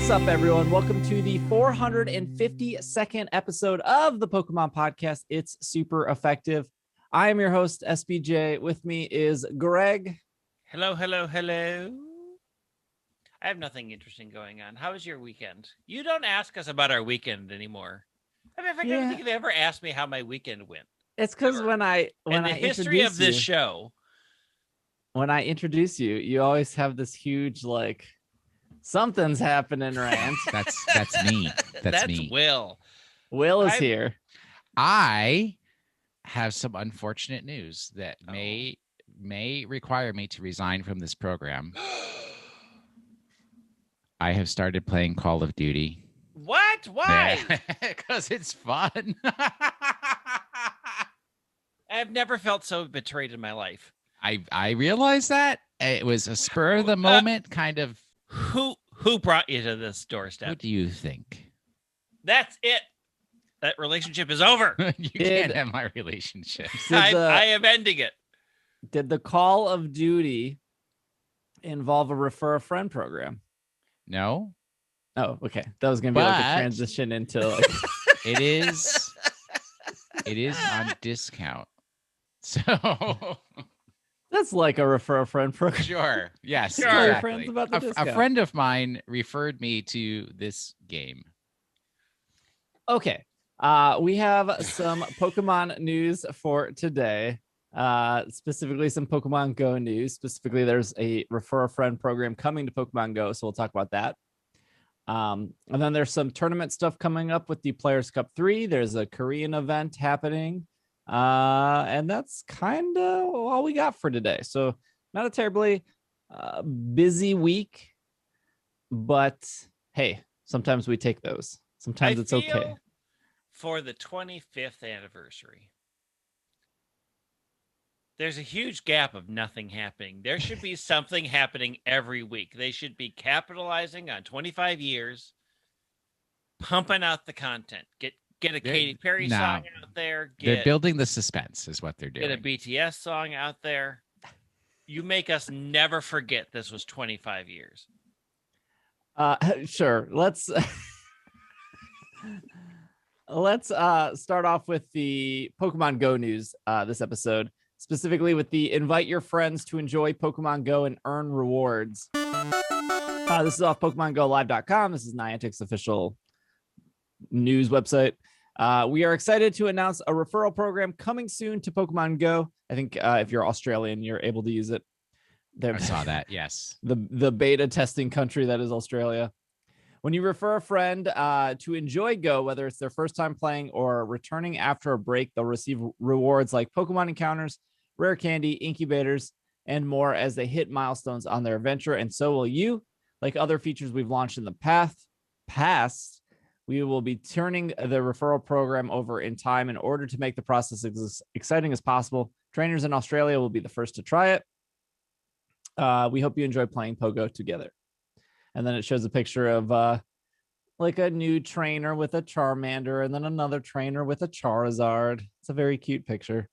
What's up, everyone? Welcome to the 452nd episode of the Pokemon Podcast. It's super effective. I am your host, SBJ. With me is Greg. Hello, hello, hello. I have nothing interesting going on. How was your weekend? You don't ask us about our weekend anymore. I don't think you've ever asked me how my weekend went. It's because when I history of this show, when I introduce you, you always have this huge like something's happening rant. That's me. That's me. Will. Will is here. I have some unfortunate news that may require me to resign from this program. I have started playing Call of Duty. What? Why? Because it's fun. I've never felt so betrayed in my life. I realized that. It was a spur of the moment kind of. Who brought you to this doorstep? What do you think? That's it. That relationship is over. You can't have my relationship. I am ending it. Did the Call of Duty involve a refer a friend program? No. Oh, okay. That was gonna be like a transition into like it is on discount. So that's like a refer a friend program. Sure. Yes. Sure. Exactly. Friends about the a friend of mine referred me to this game. Okay. We have some Pokemon news for today. Specifically some Pokemon Go news. Specifically, there's a refer a friend program coming to Pokemon Go, so we'll talk about that. And then there's some tournament stuff coming up with the Players Cup 3. There's a Korean event happening. And that's kind of all we got for today. So not a terribly busy week, but hey, sometimes we take those. Sometimes it's okay. For the 25th anniversary, there's a huge gap of nothing happening. There should be something happening every week. They should be capitalizing on 25 years, pumping out the content. Get a Katy Perry song out there. They're building the suspense is what they're doing. Get a BTS song out there. You make us never forget this was 25 years. Sure. Let's start off with the Pokemon Go news this episode, specifically with the invite your friends to enjoy Pokemon Go and earn rewards. This is off PokemonGoLive.com. This is Niantic's official news website. We are excited to announce a referral program coming soon to Pokemon Go. I think if you're Australian, you're able to use it. I saw that, yes. The beta testing country that is Australia. When you refer a friend to enjoy Go, whether it's their first time playing or returning after a break, they'll receive rewards like Pokemon encounters, rare candy, incubators, and more as they hit milestones on their adventure. And so will you. Like other features we've launched in the past, we will be turning the referral program over in time in order to make the process as exciting as possible. Trainers in Australia will be the first to try it. We hope you enjoy playing Pogo together. And then it shows a picture of like a new trainer with a Charmander and then another trainer with a Charizard. It's a very cute picture.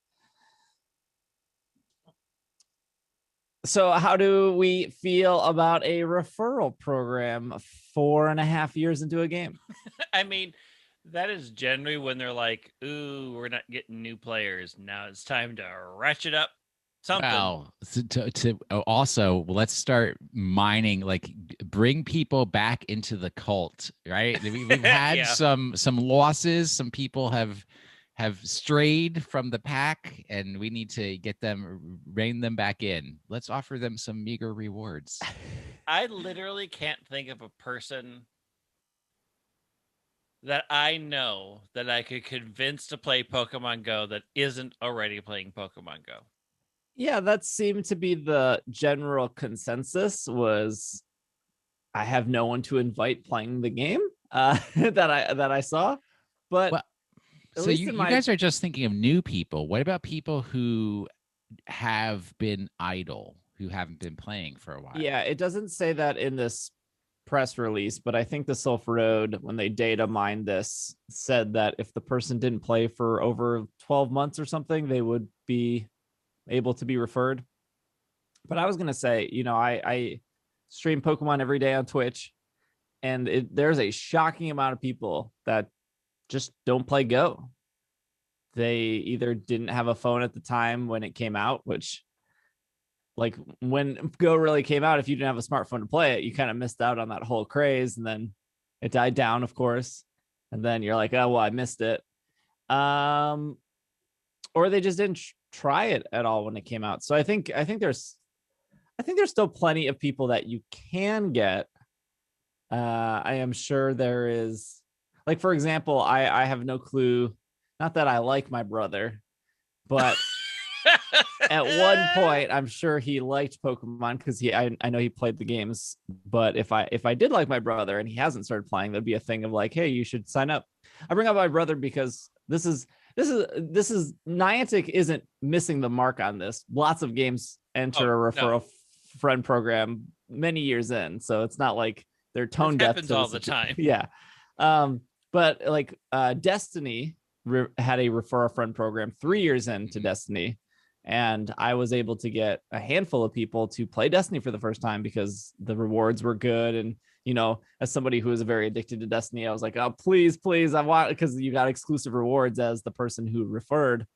So how do we feel about a referral program 4.5 years into a game? I mean, that is generally when they're like, ooh, we're not getting new players. Now it's time to ratchet up something. Well, also, let's start mining, like bring people back into the cult, right? We've had some losses. Some people have strayed from the pack, and we need to rein them back in. Let's offer them some meager rewards. I literally can't think of a person that I know that I could convince to play Pokemon Go that isn't already playing Pokemon Go. Yeah, that seemed to be the general consensus, was I have no one to invite playing the game that I saw. But well, so you guys are just thinking of new people. What about people who have been idle, who haven't been playing for a while? Yeah, it doesn't say that in this press release, but I think the Sulphur Road, when they data mined this, said that if the person didn't play for over 12 months or something, they would be able to be referred. But I was going to say, I stream Pokemon every day on Twitch. and there's a shocking amount of people that just don't play Go. They either didn't have a phone at the time when it came out, which, like, when Go really came out, if you didn't have a smartphone to play it, you kind of missed out on that whole craze. And then it died down, of course. And then you're like, oh, well, I missed it. Or they just didn't try it at all when it came out. So I think there's still plenty of people that you can get. I am sure there is, like, for example, I have no clue. Not that I like my brother, but at one point, I'm sure he liked Pokemon because I know he played the games. But if I did like my brother and he hasn't started playing, there'd be a thing of like, hey, you should sign up. I bring up my brother because this is Niantic isn't missing the mark on this. Lots of games enter a referral friend program many years in, so it's not like they're tone deaf. Happens all the time. Yeah, but like Destiny had a refer a friend program 3 years into Destiny, and I was able to get a handful of people to play Destiny for the first time because the rewards were good. And, you know, as somebody who is very addicted to Destiny, I was like, oh, please, I want, because you got exclusive rewards as the person who referred.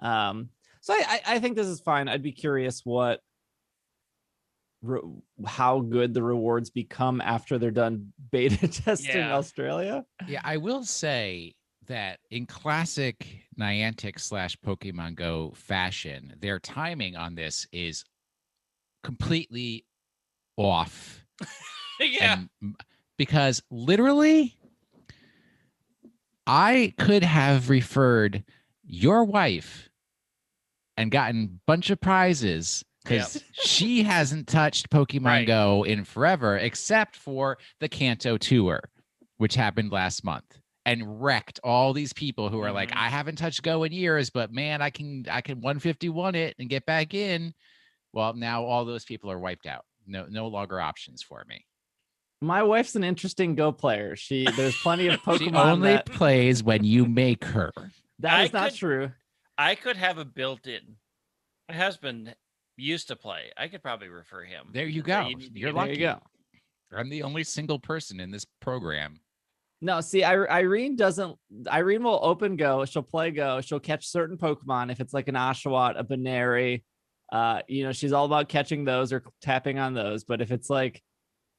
So I think this is fine. I'd be curious how good the rewards become after they're done beta testing in Australia. Yeah, I will say that in classic Niantic / Pokemon Go fashion, their timing on this is completely off. Because literally, I could have referred your wife and gotten a bunch of prizes because she hasn't touched Pokemon Go in forever, except for the Kanto tour, which happened last month. And wrecked all these people who are like, I haven't touched Go in years, but man, I can 151 it and get back in. Well, now all those people are wiped out. No longer options for me. My wife's an interesting Go player. There's plenty of Pokemon. She only plays when you make her. That is not true. I could have a built-in. My husband used to play. I could probably refer him. There you go. You're lucky. There you go. I'm the only single person in this program. No, see, Irene will open Go. She'll play Go. She'll catch certain Pokemon. If it's like an Oshawott, a Baneri, she's all about catching those or tapping on those. But if it's like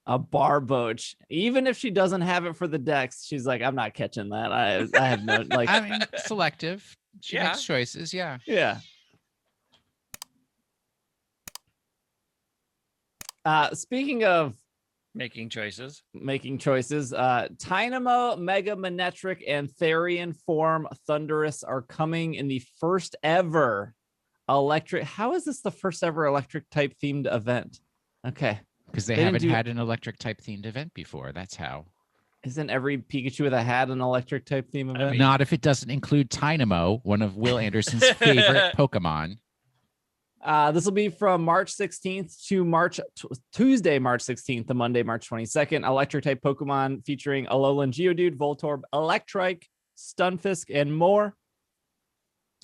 a Barboach, even if she doesn't have it for the Dex, she's like, I'm not catching that. I have no, like. I mean, selective. She makes choices. Yeah. Yeah. Speaking of making choices, Tynamo, Mega Manectric, and Therian Form Thundurus are coming in the first ever electric. How is this the first ever electric type themed event? Okay, because they haven't had an electric type themed event before. That's how. Isn't every Pikachu that had an electric type theme event? Not if it doesn't include Tynamo, one of Will Anderson's favorite Pokemon. This will be from March 16th to Tuesday, March 16th to Monday, March 22nd. Electric type Pokemon featuring Alolan Geodude, Voltorb, Electrike, Stunfisk, and more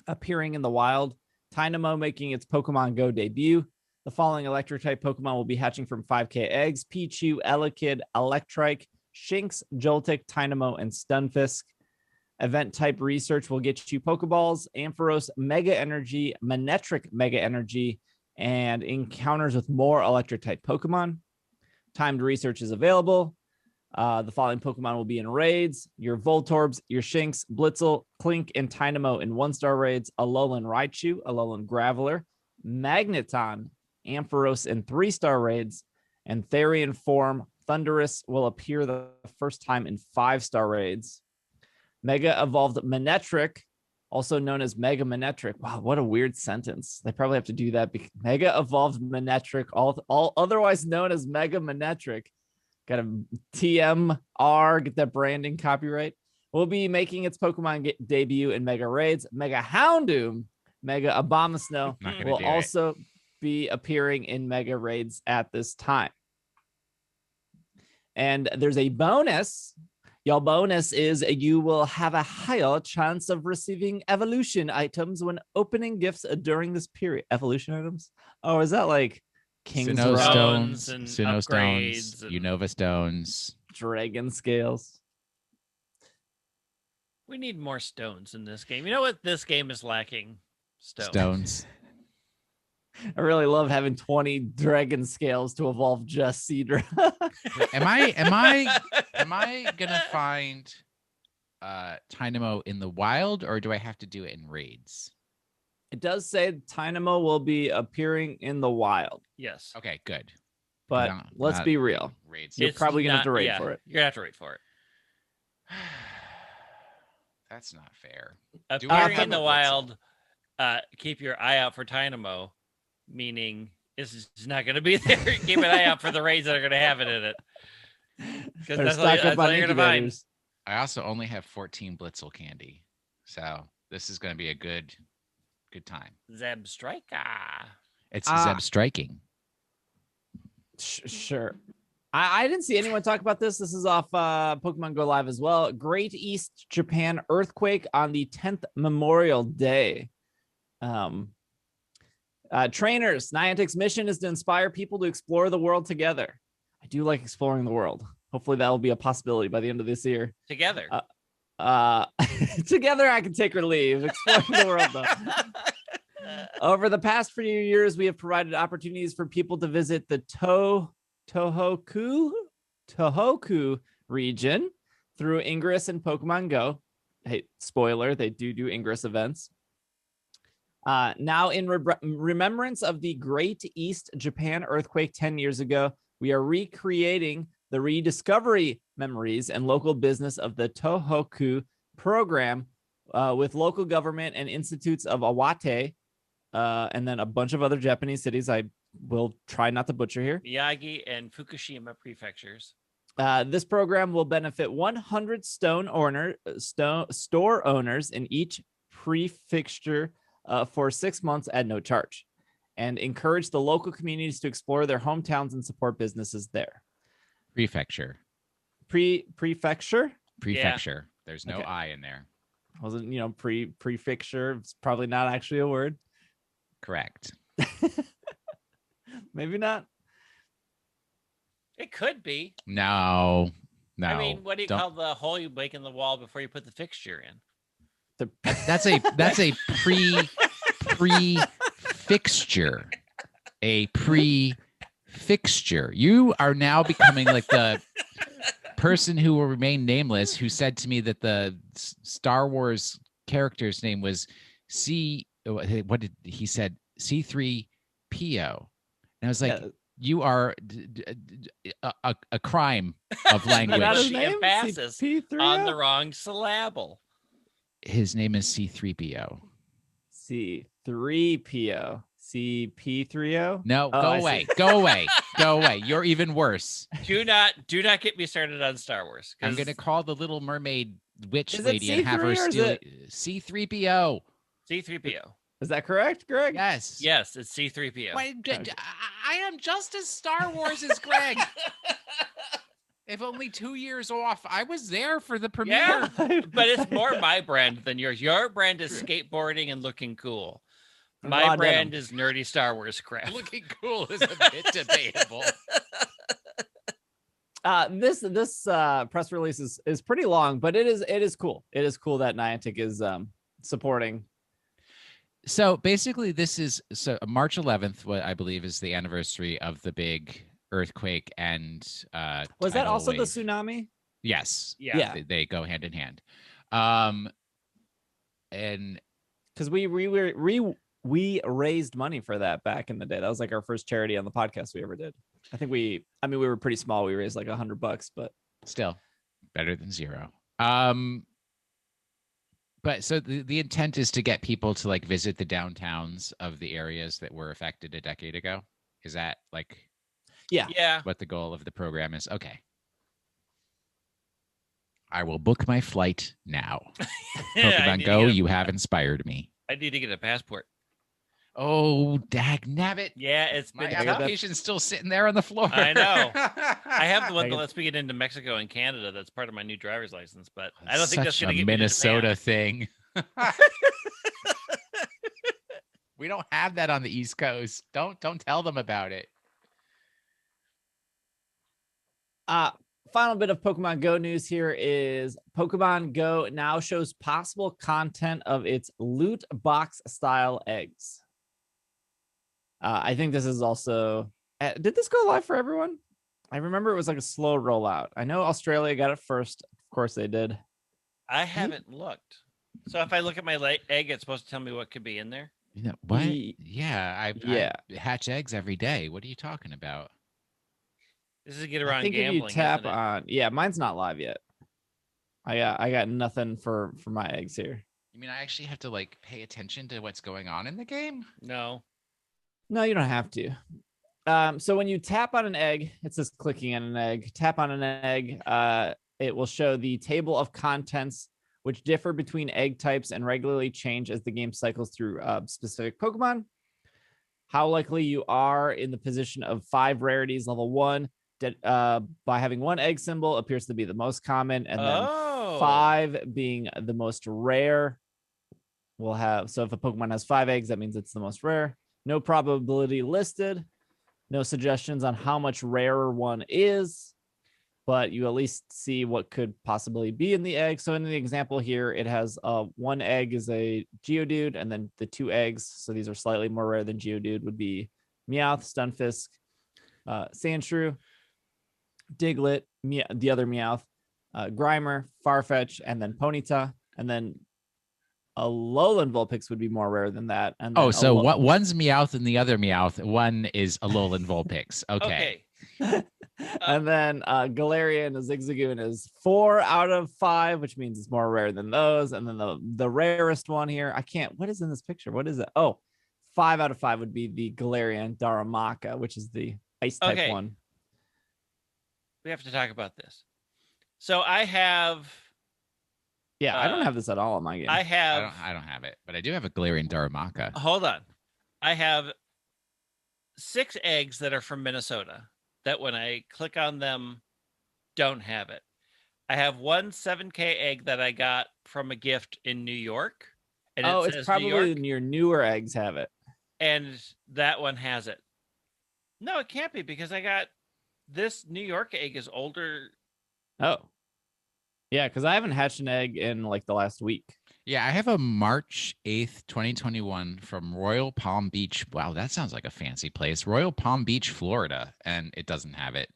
appearing in the wild. Tynamo making its Pokemon Go debut. The following electric type Pokemon will be hatching from 5K eggs: Pichu, Elekid, Electrike, Shinx, Joltik, Tynamo, and Stunfisk. Event type research will get you Pokeballs, Ampharos, Mega Energy, Manectric Mega Energy, and encounters with more electric type Pokemon. Timed research is available. The following Pokemon will be in raids: your Voltorbs, your Shinx, Blitzel, Clink, and Tynamo in 1-star raids, Alolan Raichu, Alolan Graveler, Magneton, Ampharos in 3-star raids, and Therian Form Thundurus will appear the first time in 5-star raids. Mega Evolved Manectric, also known as Mega Manectric. Wow, what a weird sentence. They probably have to do that. Mega Evolved Manectric, all otherwise known as Mega Manectric. Got a TMR, get that branding copyright. Will be making its Pokemon debut in Mega Raids. Mega Houndoom, Mega Abomasnow will also be appearing in Mega Raids at this time. And there's a bonus. Your bonus is you will have a higher chance of receiving evolution items when opening gifts during this period. Evolution items? Oh, is that like King's Sinnoh Rock, Stones and Sinnoh upgrades Stones, and- Unova Stones. Dragon Scales. We need more stones in this game. You know what this game is lacking? Stones. I really love having 20 dragon scales to evolve just Seadra. Am I gonna find Tynamo in the wild, or do I have to do it in raids? It does say Tynamo will be appearing in the wild, Yes. Okay, good. but No, let's not be real. Raids. You're probably gonna have to raid yeah, for it. You're gonna have to raid for it. That's not fair. Appearing in the Blitzel? wild, keep your eye out for Tynamo, meaning this is not going to be there. Keep an eye out for the raids that are going to have it in it. Because Better that's all, stock that's up all on you're going to find. incubators. I also only have 14 Blitzel candy, so this is going to be a good time. Zeb Striker. It's Zeb striking. Sure. I didn't see anyone talk about this. This is off Pokemon Go Live as well. Great East Japan earthquake on the 10th Memorial Day. Trainers, Niantic's mission is to inspire people to explore the world together. I do like exploring the world. Hopefully that will be a possibility by the end of this year. Together. Together I can take or leave. Exploring the world though. Over the past few years, we have provided opportunities for people to visit the Tohoku region through Ingress and Pokemon Go. Hey, spoiler, they do Ingress events. Now, in remembrance of the Great East Japan earthquake 10 years ago, we are recreating the rediscovery memories and local business of the Tohoku program with local government and institutes of Awate, and then a bunch of other Japanese cities I will try not to butcher here. Miyagi and Fukushima prefectures. This program will benefit 100 store owners in each prefecture for 6 months at no charge, and encourage the local communities to explore their hometowns and support businesses there. Prefecture. Prefecture. Prefecture. Yeah. There's no Okay. I in there. Wasn't prefecture? It's probably not actually a word. Correct. Maybe not. It could be. No. I mean, what do you call the hole you make in the wall before you put the fixture in? That's a pre-fixture. A pre-fixture. You are now becoming like the person who will remain nameless who said to me that the Star Wars character's name was what did he said? C3PO. And I was like, you are a crime of language. She emphasis on the wrong syllable. His name is C3PO. C3PO. CP3O? No, go away. Go away. Go away. You're even worse. Do not get me started on Star Wars. I'm going to call the Little Mermaid witch Is lady and have her steal C3PO. C3PO. Is that correct, Greg? Yes. Yes, it's C3PO. Wait, I am just as Star Wars as Greg. If only 2 years off. I was there for the premiere. Yeah, but it's more my brand than yours. Your brand is skateboarding and looking cool. My brand is nerdy Star Wars crap. Looking cool is a bit debatable. This press release is pretty long, but it is cool. It is cool that Niantic is supporting. So basically, this is March 11th, what I believe is the anniversary of the big earthquake and was that also wave. the tsunami? Yes. Yeah. They go hand in hand. And because we raised money for that back in the day. That was like our first charity on the podcast we ever did. I think we were pretty small. We raised like $100, but still better than zero. But so the intent is to get people to like visit the downtowns of the areas that were affected a decade ago. Is that like, yeah, what the goal of the program is? Okay. I will book my flight now. Pokemon Go, you have inspired me. I need to get a passport. Oh, dagnabbit. Yeah, it's my been application's still sitting there on the floor. I know. I have the one that lets me get into Mexico and Canada. That's part of my new driver's license, but I don't think that's going to get Minnesota thing. We don't have that on the East Coast. Don't tell them about it. Final bit of Pokemon Go news here is Pokemon Go now shows possible content of its loot box style eggs. I think this is also, did this go live for everyone? I remember it was like a slow rollout. I know Australia got it first. Of course they did. I haven't looked. So if I look at my egg, it's supposed to tell me what could be in there? You know, what? I hatch eggs every day. What are you talking about? This is get around I think gambling. If you tap on, mine's not live yet. I got nothing for my eggs here. You mean I actually have to like pay attention to what's going on in the game? No, you don't have to. So when you tap on an egg, it says clicking on an egg. Tap on an egg, it will show the table of contents, which differ between egg types and regularly change as the game cycles through specific Pokemon. How likely you are in the position of 5 rarities, level 1, by having 1 egg symbol appears to be the most common, and then 5 being the most rare. We'll have, so if a Pokemon has 5 eggs, that means it's the most rare. No probability listed. No suggestions on how much rarer one is, but you at least see what could possibly be in the egg. So in the example here, it has 1 egg is a Geodude, and then the 2 eggs, so these are slightly more rare than Geodude, would be Meowth, Stunfisk, Sandshrew, Diglett, the other Meowth, Grimer, Farfetch, and then Ponyta, and then a Alolan Vulpix would be more rare than that. And so one's Meowth and the other Meowth. One is Alolan Vulpix. Okay. And then Galarian and Zigzagoon is 4 out of 5, which means it's more rare than those. And then the rarest one here, what is in this picture? What is it? 5 out of 5 would be the Galarian Darumaka, which is the ice type one. We have to talk about this. So I have. Yeah, I don't have this at all in my game. I don't have it, but I do have a Galarian Darumaka. Hold on. I have 6 eggs that are from Minnesota that when I click on them, don't have it. I have 1 7K egg that I got from a gift in New York. And it's probably your newer eggs have it. And that one has it. No, it can't be because I got this New York egg is older. Oh. Yeah, because I haven't hatched an egg in like the last week. Yeah, I have a March 8th, 2021 from Royal Palm Beach. Wow, that sounds like a fancy place. Royal Palm Beach, Florida, and it doesn't have it.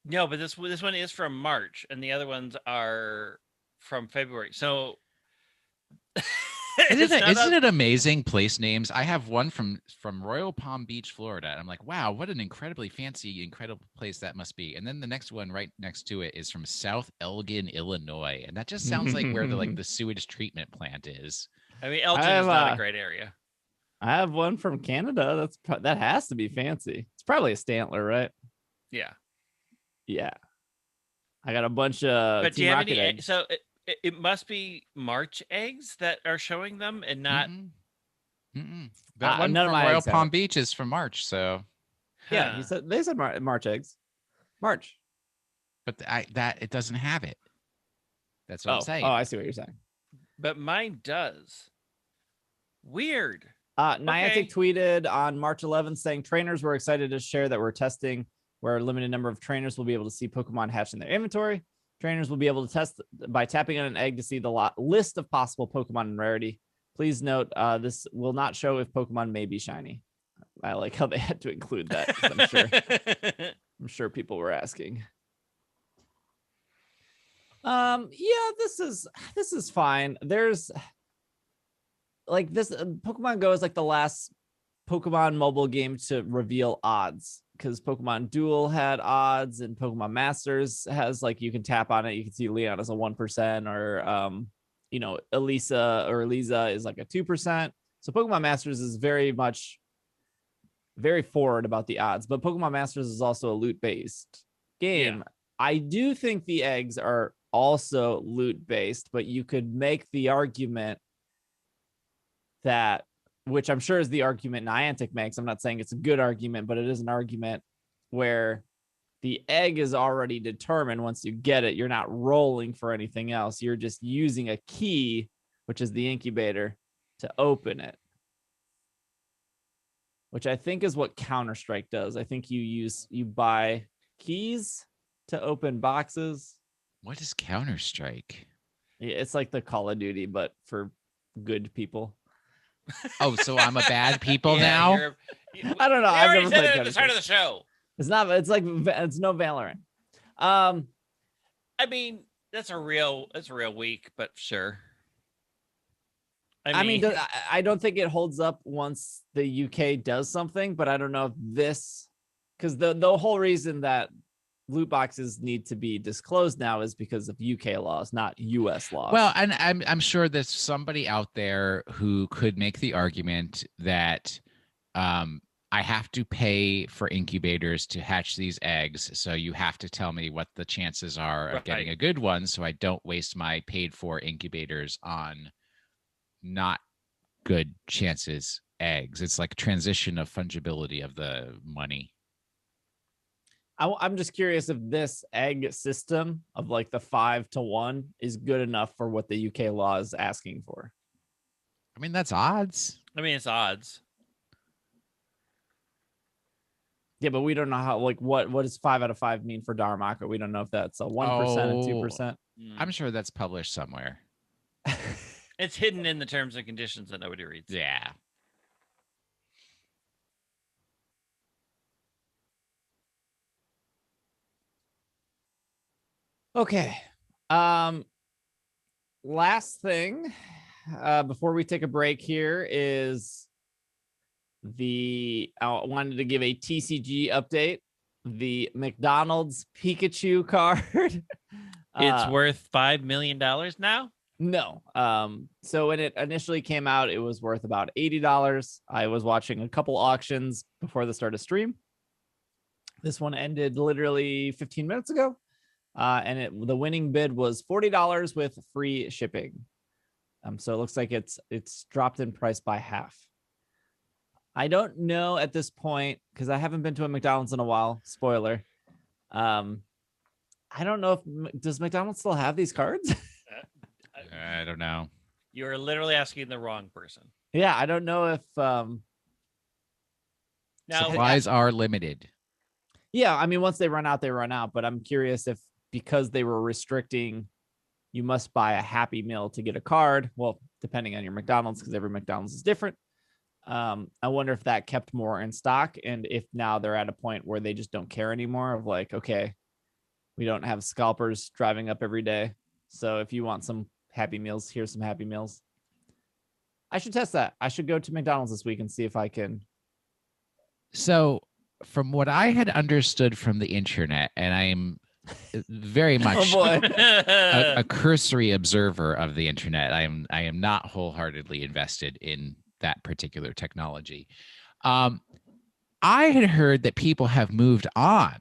No, but this one is from March, and the other ones are from February. So isn't it amazing place names? I have one from Royal Palm Beach, Florida. And I'm like, wow, what an incredibly fancy, incredible place that must be. And then the next one right next to it is from South Elgin, Illinois. And that just sounds like where the sewage treatment plant is. I mean, Elgin is not a great area. I have one from Canada. That has to be fancy. It's probably a Stantler, right? Yeah. Yeah. I got a bunch of But do you have any eggs? So it must be March eggs that are showing them and not. That one from Royal Palm Beach is from March. So yeah, they said March eggs. March. But it doesn't have it. That's what I'm saying. Oh, I see what you're saying. But mine does. Weird. Niantic tweeted on March 11th saying trainers were excited to share that we're testing where a limited number of trainers will be able to see Pokemon hatch in their inventory. Trainers will be able to test by tapping on an egg to see the list of possible Pokemon and rarity. Please note, this will not show if Pokemon may be shiny. I like how they had to include that. I'm sure people were asking. Yeah, this is fine. There's like this Pokemon Go is like the last Pokemon mobile game to reveal odds, because Pokemon Duel had odds and Pokemon Masters has, like, you can tap on it, you can see Leon as a 1%, or Elisa or Eliza is like a 2%. So Pokemon Masters is very forward about the odds, but Pokemon Masters is also a loot based game. Yeah. I do think the eggs are also loot based, but you could make the argument that, which I'm sure is the argument Niantic makes. I'm not saying it's a good argument, but it is an argument where the egg is already determined. Once you get it, you're not rolling for anything else. You're just using a key, which is the incubator, to open it. which I think is what Counter-Strike does. I think you buy keys to open boxes. What is Counter-Strike? Yeah, it's like the Call of Duty, but for good people. Oh, so I'm a bad people now? I don't know. I I've already never said played it at the start of the show. It's not. It's like it's no Valorant. I mean, that's a real week, but sure. I mean, I don't think it holds up once the UK does something, but I don't know if this, because the whole reason that loot boxes need to be disclosed now is because of UK laws, not US laws. Well, and I'm sure there's somebody out there who could make the argument that I have to pay for incubators to hatch these eggs, so you have to tell me what the chances are of getting a good one, so I don't waste my paid for incubators on not good chances eggs. It's like a transition of fungibility of the money. I'm just curious if this egg system of like the 5-to-1 is good enough for what the UK law is asking for. I mean, that's odds. I mean, it's odds. Yeah, but we don't know how, like, what does 5 out of 5 mean for Darmaka? We don't know if that's a 1% and 2%. I'm sure that's published somewhere. It's hidden in the terms and conditions that nobody reads. Yeah. Okay. Last thing before we take a break here is I wanted to give a TCG update. The McDonald's Pikachu card. It's worth $5 million now? No. So when it initially came out, it was worth about $80. I was watching a couple auctions before the start of stream. This one ended literally 15 minutes ago. And the winning bid was $40 with free shipping. So it looks like it's dropped in price by half. I don't know at this point, because I haven't been to a McDonald's in a while. Spoiler. I don't know does McDonald's still have these cards? I don't know. You're literally asking the wrong person. Yeah, I don't know if now, supplies are limited. Yeah, I mean, once they run out, they run out. But I'm curious if, because they were restricting, you must buy a Happy Meal to get a card. Well, depending on your McDonald's, because every McDonald's is different. I wonder if that kept more in stock, and if now they're at a point where they just don't care anymore of like, okay, we don't have scalpers driving up every day. So if you want some Happy Meals, here's some Happy Meals. I should test that. I should go to McDonald's this week and see if I can. So from what I had understood from the internet, and I am very much a cursory observer of the internet, I am not wholeheartedly invested in that particular technology. I had heard that people have moved on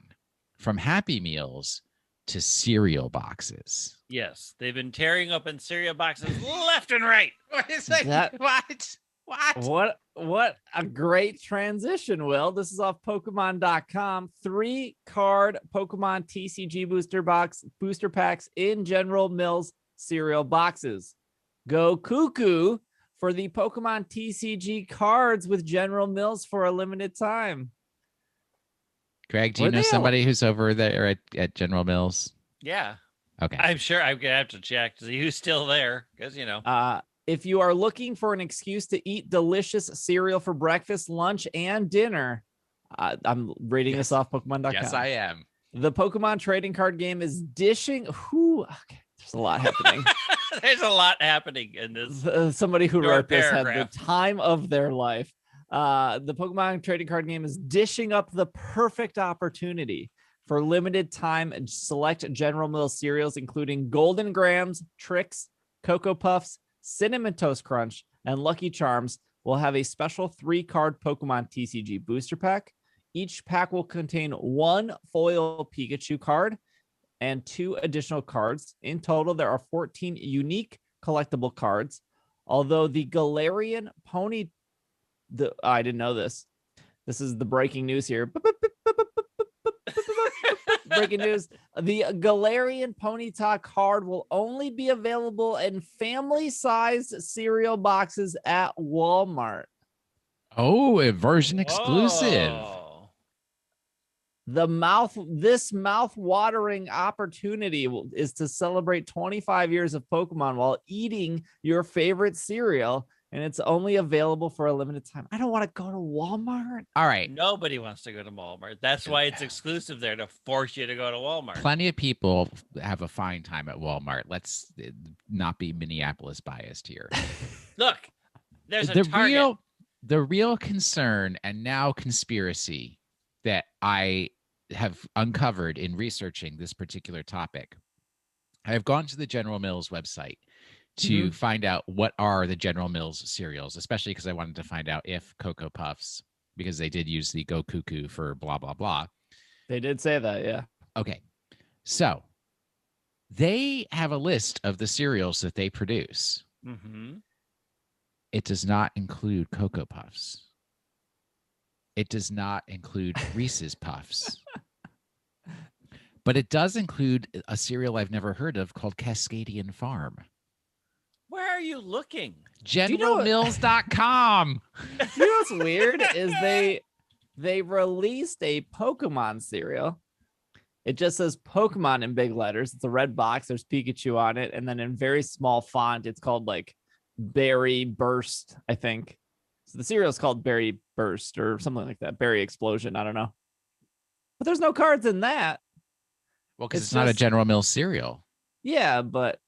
from Happy Meals to cereal boxes. Yes, they've been tearing open cereal boxes left and right. What is that? What a great transition, Will. This is off Pokemon.com. 3-card Pokemon TCG booster packs in General Mills cereal boxes. Go cuckoo for the Pokemon TCG cards with General Mills for a limited time. Greg, do you know somebody who's over there at General Mills? Yeah. Okay. I'm sure I'm going to have to check to see who's still there, because, you know. If you are looking for an excuse to eat delicious cereal for breakfast, lunch, and dinner, I'm reading this off Pokemon.com. Yes, I am. The Pokemon trading card game is dishing. Okay, there's a lot happening. There's a lot happening in this. Somebody who wrote this had paragraph. the time of their life. The Pokemon trading card game is dishing up the perfect opportunity for limited time and select General Mills cereals, including Golden Grams, Trix, Cocoa Puffs, Cinnamon Toast Crunch, and Lucky Charms. Will have a special 3-card Pokemon TCG booster pack. Each pack will contain 1 foil Pikachu card and 2 additional cards. In total, there are 14 unique collectible cards. Although the Galarian Pony, I didn't know this. This is the breaking news here. Breaking news. The Galarian Ponyta card will only be available in family-sized cereal boxes at Walmart. Oh, a version exclusive. Whoa. This mouth-watering opportunity is to celebrate 25 years of Pokemon while eating your favorite cereal, and it's only available for a limited time. I don't want to go to Walmart. All right. Nobody wants to go to Walmart. That's why it's exclusive there, to force you to go to Walmart. Plenty of people have a fine time at Walmart. Let's not be Minneapolis biased here. Look, there's a Target. The real concern and now conspiracy that I have uncovered in researching this particular topic. I have gone to the General Mills website to find out what are the General Mills cereals, especially because I wanted to find out if Cocoa Puffs, because they did use the Go Cuckoo for blah, blah, blah. They did say that, yeah. Okay. So they have a list of the cereals that they produce. Mm-hmm. It does not include Cocoa Puffs. It does not include Reese's Puffs. But it does include a cereal I've never heard of called Cascadian Farm. Where are you looking? GeneralMills.com. You know what's weird is they released a Pokemon cereal. It just says Pokemon in big letters. It's a red box. There's Pikachu on it. And then in very small font, it's called like Berry Burst, I think. So the cereal is called Berry Burst or something like that. Berry Explosion. I don't know. But there's no cards in that. Well, because it's not a General Mills cereal. Yeah, but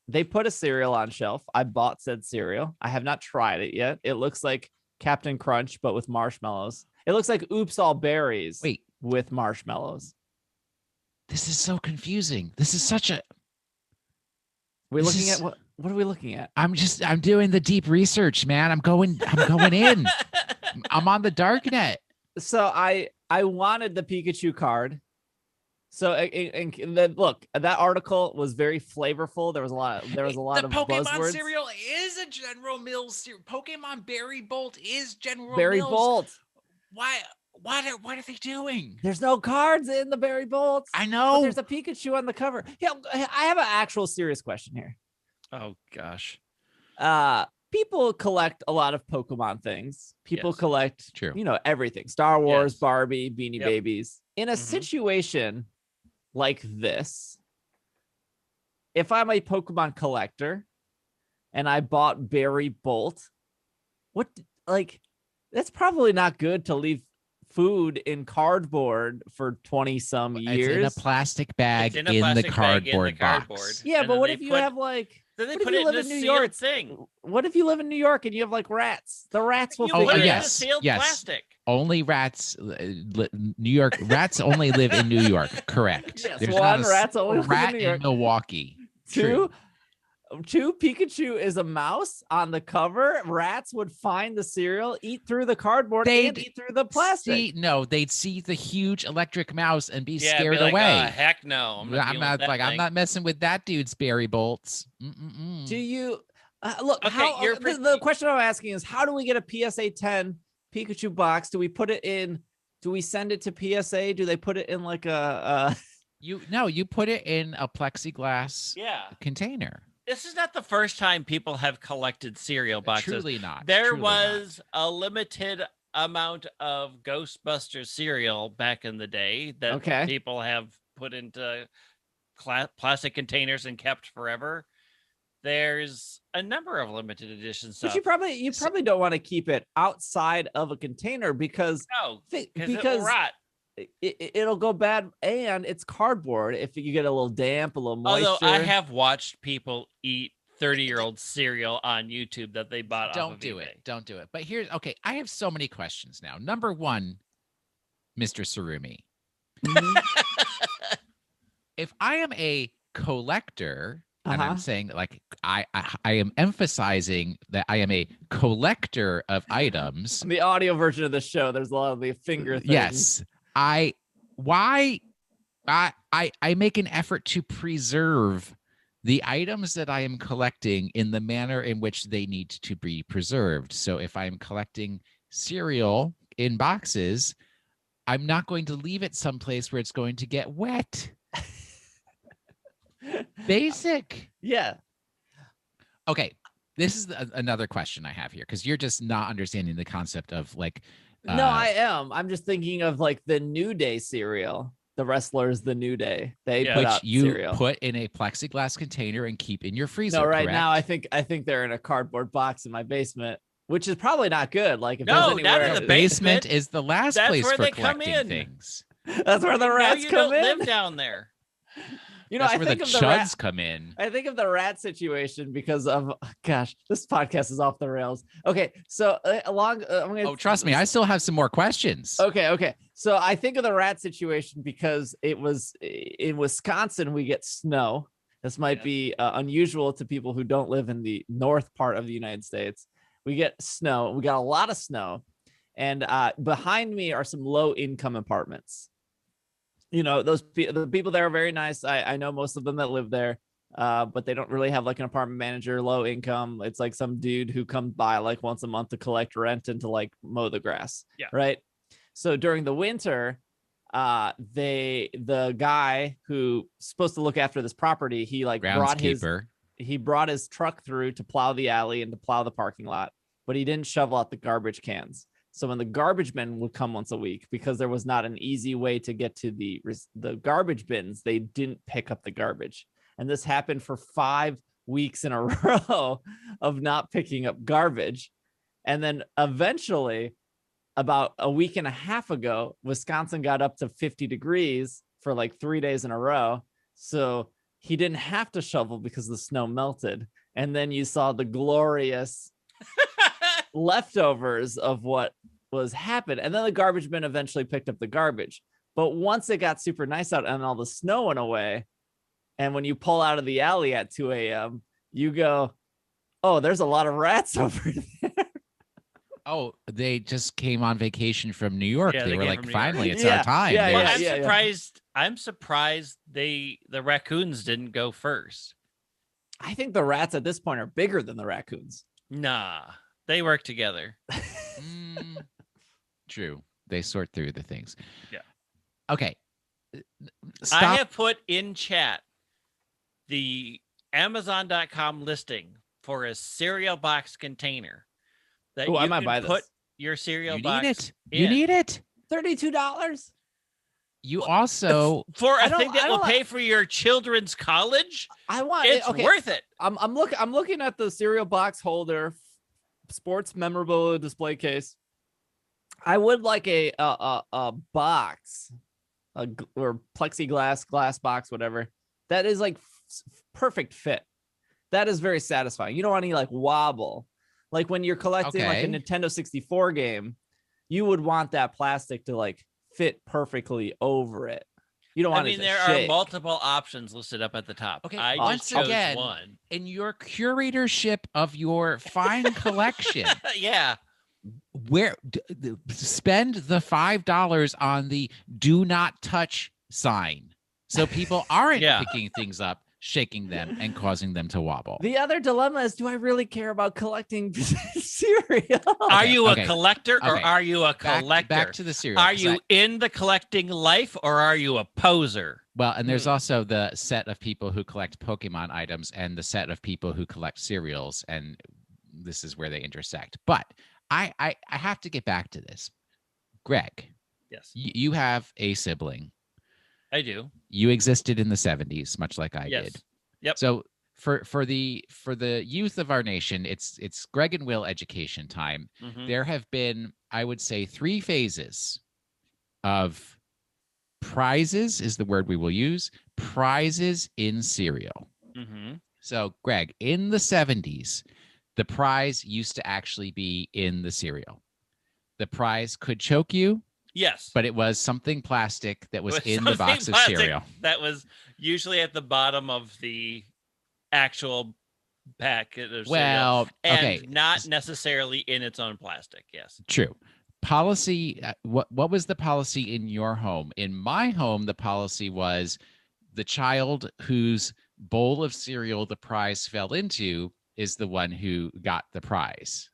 they put a cereal on shelf. I bought said cereal. I have not tried it yet. It looks like Captain Crunch, but with marshmallows. It looks like Oops All Berries. Wait. With marshmallows. This is so confusing. This is such a... We're looking at what are we looking at? I'm doing the deep research, man. I'm going in. I'm on the dark net. So I wanted the Pikachu card. So and then look, that article was very flavorful. There was a lot of Pokemon buzzwords. cereal is a General Mills cereal. Pokemon Berry Bolt is General Berry Mills. Bolt. Why? What are they doing? There's no cards in the Berry Bolts. I know. But there's a Pikachu on the cover. Yeah, I have an actual serious question here. Oh gosh. People collect a lot of Pokemon things. People collect, True. Everything. Star Wars, Yes. Barbie, Beanie Babies. In a Mhm. situation like this, if I'm a Pokemon collector and I bought Berry Bolt, that's probably not good to leave food in cardboard for 20 some years. It's in a plastic bag It's in a in the plastic bag in cardboard the cardboard. box. Yeah, And but then what they if you put- have like Then they what if put you it live in in a New sealed York? thing. What if you live in New York and you have like rats? The rats will You figure put it it in out. a sealed yes. plastic. Only rats, New York rats only live in New York. Correct. Yes, There's one, not a rats only live in rat New York. in Milwaukee. True. Two, Pikachu is a mouse on the cover. Rats would find the cereal, eat through the cardboard, and eat through the plastic. They'd see the huge electric mouse and be Yeah, scared be like, away. Heck no. I'm not messing with that dude's Berry Bolts. Mm-mm-mm. Do you look? Okay, The question I'm asking is, how do we get a PSA 10 Pikachu box? Do we put it in? Do we send it to PSA? Do they put it in like a? You put it in a plexiglass container. This is not the first time people have collected cereal boxes. Truly not. There Truly was a limited amount of Ghostbusters cereal back in the day that people have put into plastic containers and kept forever. There's a number of limited edition stuff. But you probably don't want to keep it outside of a container because it will rot. It'll go bad, and it's cardboard. If you get a little damp, a little moisture. Although I have watched people eat 30-year-old cereal on YouTube that they bought. Don't do it. But I have so many questions now. Number one, Mr. Surumi. If I am a collector, and I'm saying like I am emphasizing that I am a collector of items. In the audio version of the show, there's a lot of the finger things. Yes. I make an effort to preserve the items that I am collecting in the manner in which they need to be preserved. So if I'm collecting cereal in boxes, I'm not going to leave it someplace where it's going to get wet. Basic. Yeah. Okay. this is another question I have here, because you're just not understanding the concept of like. No, I am. I'm just thinking of like the New Day cereal. The wrestlers, the New Day, they put out you cereal. Put in a plexiglass container and keep in your freezer. No, right correct? now I think they're in a cardboard box in my basement, which is probably not good. Like if No, there's anywhere, not in the basement is the last place where for they come collecting in. things. That's where the rats you come don't in. live down there. You know, That's I where think the of the chuds come in. I think of the rat situation because of gosh, this podcast is off the rails. Okay, so I'm gonna. Oh, trust me, I still have some more questions. Okay. So I think of the rat situation because it was in Wisconsin. We get snow. This might be unusual to people who don't live in the north part of the United States. We get snow. We got a lot of snow, and behind me are some low-income apartments. You know, the people there are very nice. I know most of them that live there, but they don't really have like an apartment manager, low income. It's like some dude who comes by like once a month to collect rent and to like mow the grass. Yeah. Right. So during the winter, the guy who's supposed to look after this property, he like brought his truck through to plow the alley and to plow the parking lot, but he didn't shovel out the garbage cans. So when the garbage men would come once a week, because there was not an easy way to get to the garbage bins, they didn't pick up the garbage. And this happened for 5 weeks in a row of not picking up garbage. And then eventually, about a week and a half ago, Wisconsin got up to 50 degrees for like 3 days in a row. So he didn't have to shovel because the snow melted. And then you saw the glorious leftovers of what was happened, and then the garbage bin eventually picked up the garbage. But once it got super nice out and all the snow went away, and when you pull out of the alley at 2 a.m., you go, oh, there's a lot of rats over there. Oh, they just came on vacation from New York. Yeah, they were like, finally, it's Yeah. our time. Yeah, Well, yeah. I'm surprised the raccoons didn't go first. I think the rats at this point are bigger than the raccoons. Nah, they work together. True. They sort through the things. Yeah. Okay. I have put in chat the Amazon.com listing for a cereal box container that I you might can buy put this. your cereal You box need it. in. You need it. $32. You also For a thing that will pay for your children's college? I want it's worth it. I'm looking at the cereal box holder, sports memorabilia display case. I would like a box, or plexiglass glass box, whatever. That is like perfect fit. That is very satisfying. You don't want any like wobble. Like when you're collecting like a Nintendo 64 game, you would want that plastic to like fit perfectly over it. You don't want it to there shake. are multiple options listed up at the top. Okay, I once chose again, one. In your curatorship of your fine collection, Yeah. where spend the $5 on the do not touch sign so people aren't picking things up, shaking them, and causing them to wobble. The other dilemma is, do I really care about collecting cereal? Are you a collector or are you a collector? Back to the cereal. Are you in the collecting life or are you a poser? Well, and there's also the set of people who collect Pokemon items and the set of people who collect cereals, and this is where they intersect. But I have to get back to this. Greg. Yes. You have a sibling. I do. You existed in the 70s, much like I did. Yep. So for the youth of our nation, it's Greg and Will education time. Mm-hmm. There have been, I would say, 3 phases of prizes is the word we will use. Prizes in cereal. Mm-hmm. So, Greg, in the 70s, the prize used to actually be in the cereal. The prize could choke you. Yes. But it was something plastic that was in the box of cereal. That was usually at the bottom of the actual packet of cereal. And not necessarily in its own plastic. Yes. True. Policy. What was the policy in your home? In my home, the policy was the child whose bowl of cereal the prize fell into is the one who got the prize.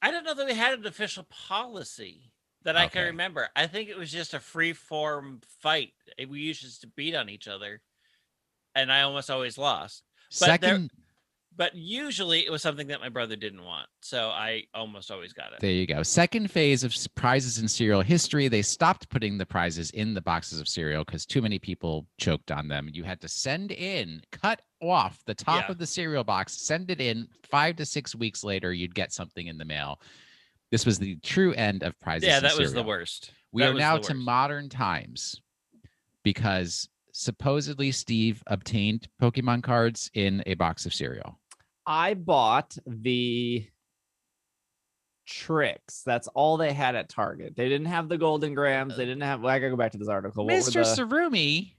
I don't know that we had an official policy that I can remember. I think it was just a free-form fight. We used to beat on each other, and I almost always lost. But But usually it was something that my brother didn't want. So I almost always got it. There you go. Second phase of prizes in cereal history. They stopped putting the prizes in the boxes of cereal because too many people choked on them. You had to send in, cut off the top of the cereal box, send it in. 5 to 6 weeks later, you'd get something in the mail. This was the true end of prizes. Yeah, that in was the cereal. worst. We are now to modern times because supposedly Steve obtained Pokemon cards in a box of cereal. I bought the tricks. That's all they had at Target. They didn't have the Golden Grams. They didn't have. Well, I gotta go back to this article. Mr. Sarumi,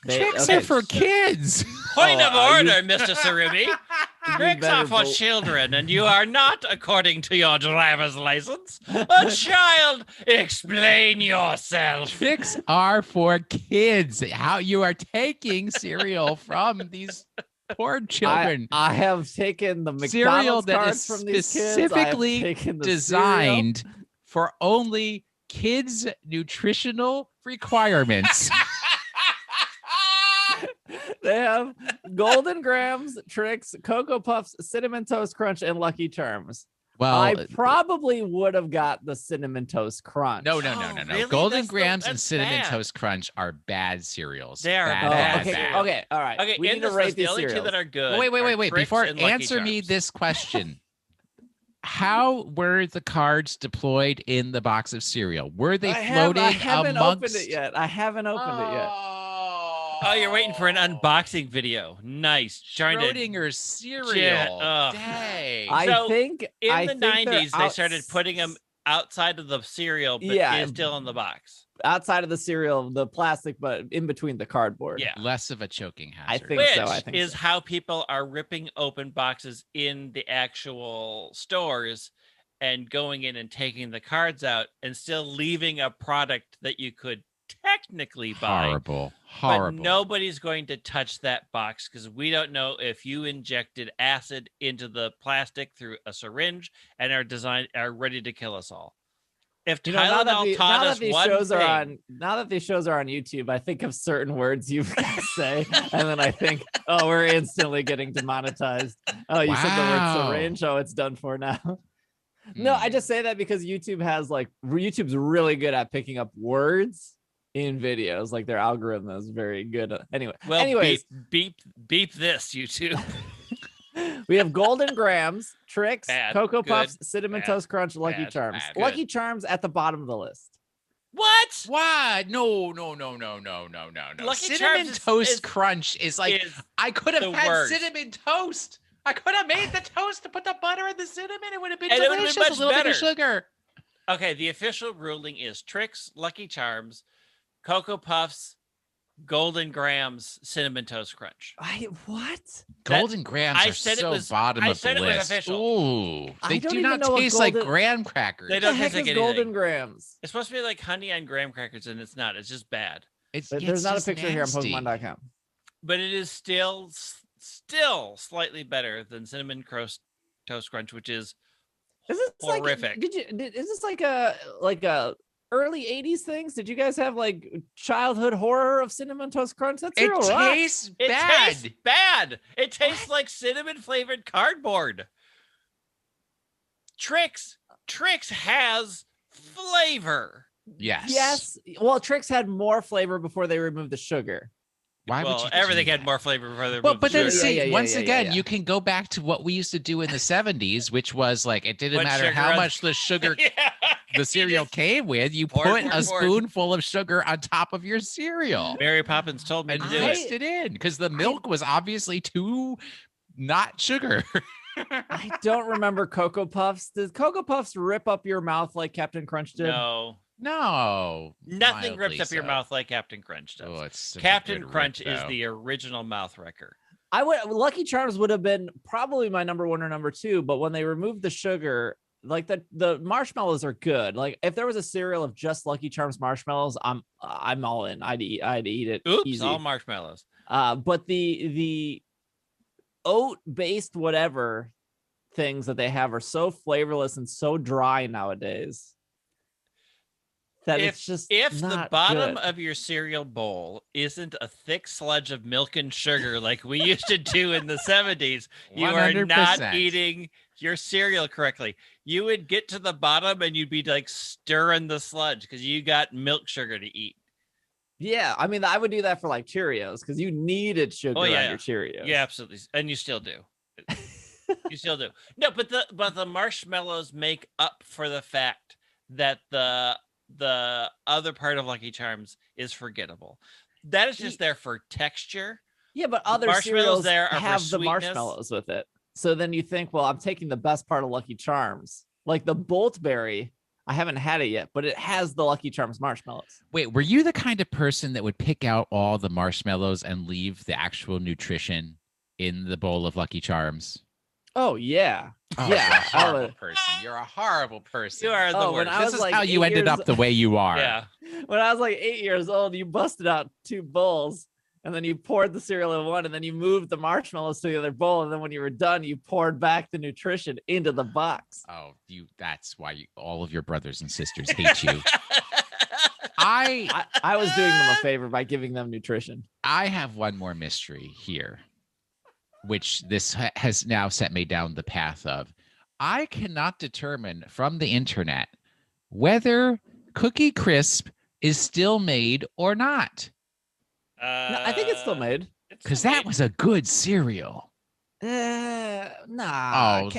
tricks are for kids. Point of order, Mr. Sarumi. Tricks are for children, and you are not, according to your driver's license, a child. Explain yourself. Tricks are for kids. How you are taking cereal from these poor children. I have taken the McDonald's cereal that cards is from these specifically kids. designed cereal. for only kids' nutritional requirements. They have Golden Grams, Tricks, Cocoa Puffs, Cinnamon Toast Crunch, and Lucky Charms. Well, I probably would have got the Cinnamon Toast Crunch. No. Really? Golden Grams and Cinnamon Toast Crunch are bad cereals. They are bad. Okay, all right. Okay, we need to rate the these only cereals. two that are good. Wait. Before answer me this question. How were the cards deployed in the box of cereal? Were they floating I haven't amongst... opened it yet. I haven't opened it yet. Oh, you're waiting for an unboxing video. Nice. Schrodinger's cereal. Dang. I think in the 90s they started putting them outside of the cereal, but still in the box. Outside of the cereal, the plastic, but in between the cardboard. Yeah. Less of a choking hazard. I think so. Which is how people are ripping open boxes in the actual stores and going in and taking the cards out and still leaving a product that you could technically buy. Horrible. But nobody's going to touch that box because we don't know if you injected acid into the plastic through a syringe and are ready to kill us all. If Tylenol taught us one thing, now that these shows are on YouTube, I think of certain words you say, and then I think, oh, we're instantly getting demonetized. Oh, you said the word syringe. Oh, it's done for now. No, I just say that because YouTube's really good at picking up words in videos. Like their algorithm is very good. Anyways, beep this, YouTube. We have Golden Grams, Tricks, Cocoa Puffs, Cinnamon Toast Crunch, Lucky Charms. Lucky Charms at the bottom of the list. What? What? No. Lucky Cinnamon Charms Toast Crunch is like, I could have had cinnamon toast. I could have made the toast to put the butter and the cinnamon. It would have been delicious. A little bit of sugar. Okay, the official ruling is Tricks, Lucky Charms, Cocoa Puffs, Golden Grams, Cinnamon Toast Crunch. What? Golden Grams are so bottom of the list. It was official. Ooh, they do not taste like graham crackers. They don't taste like anything. Golden Grams. It's supposed to be like honey on graham crackers, and it's not. It's just bad. There's not a picture here on Pokemon.com. But it is still slightly better than Cinnamon Toast Crunch, which is horrific. Is this like a early 80s things? Did you guys have like childhood horror of Cinnamon Toast Crunch? That's it tastes bad. It tastes bad. It tastes like cinnamon flavored cardboard. Tricks has flavor. Yes. Well, Tricks had more flavor before they removed the sugar. Why would you everything had more flavor before they removed but the then sugar. Once again, you can go back to what we used to do in the 70s, which was like, it didn't matter how much the sugar the cereal came with, you put a spoonful of sugar on top of your cereal. Mary Poppins told me to do mixed it in because the milk was obviously too not sugar. I don't remember Cocoa Puffs. Did Cocoa Puffs rip up your mouth like Captain Crunch did? No. Nothing rips up your mouth like Captain Crunch does. Oh, it's Captain Crunch is the original mouth wrecker. Lucky Charms would have been probably my number one or number two, but when they removed the sugar, like the marshmallows are good. Like if there was a cereal of just Lucky Charms marshmallows, I'm all in. I'd eat it. Oops, easy. all marshmallows. But the oat based whatever things that they have are so flavorless and so dry nowadays. that it's just if the not bottom good. of your cereal bowl isn't a thick sludge of milk and sugar like we used to do in the 70s, you are not 100%. eating your cereal correctly. You would get to the bottom and you'd be like stirring the sludge because you got milk sugar to eat. Yeah, I mean, I would do that for like Cheerios because you needed sugar on your Cheerios. Yeah, absolutely, and you still do. You still do. No, but the marshmallows make up for the fact that the other part of Lucky Charms is forgettable. That is just there for texture. Yeah, but other marshmallows cereals there are have for the sweetness. marshmallows with it. So then you think, well, I'm taking the best part of Lucky Charms. Like the Boltberry, I haven't had it yet, but it has the Lucky Charms marshmallows. Wait, were you the kind of person that would pick out all the marshmallows and leave the actual nutrition in the bowl of Lucky Charms? Oh, yeah. Oh, yeah. You're a horrible person. You're a horrible person. You are the worst. This is like how you ended up the way you are. Yeah. When I was like 8 years old, you busted out 2 bowls and then you poured the cereal in one and then you moved the marshmallows to the other bowl. And then when you were done, you poured back the nutrition into the box. Oh, that's why all of your brothers and sisters hate you. I was doing them a favor by giving them nutrition. I have one more mystery here, which this has now set me down the path of. I cannot determine from the internet whether Cookie Crisp is still made or not. No, I think it's still made. Because that was a good cereal. Nah. Oh,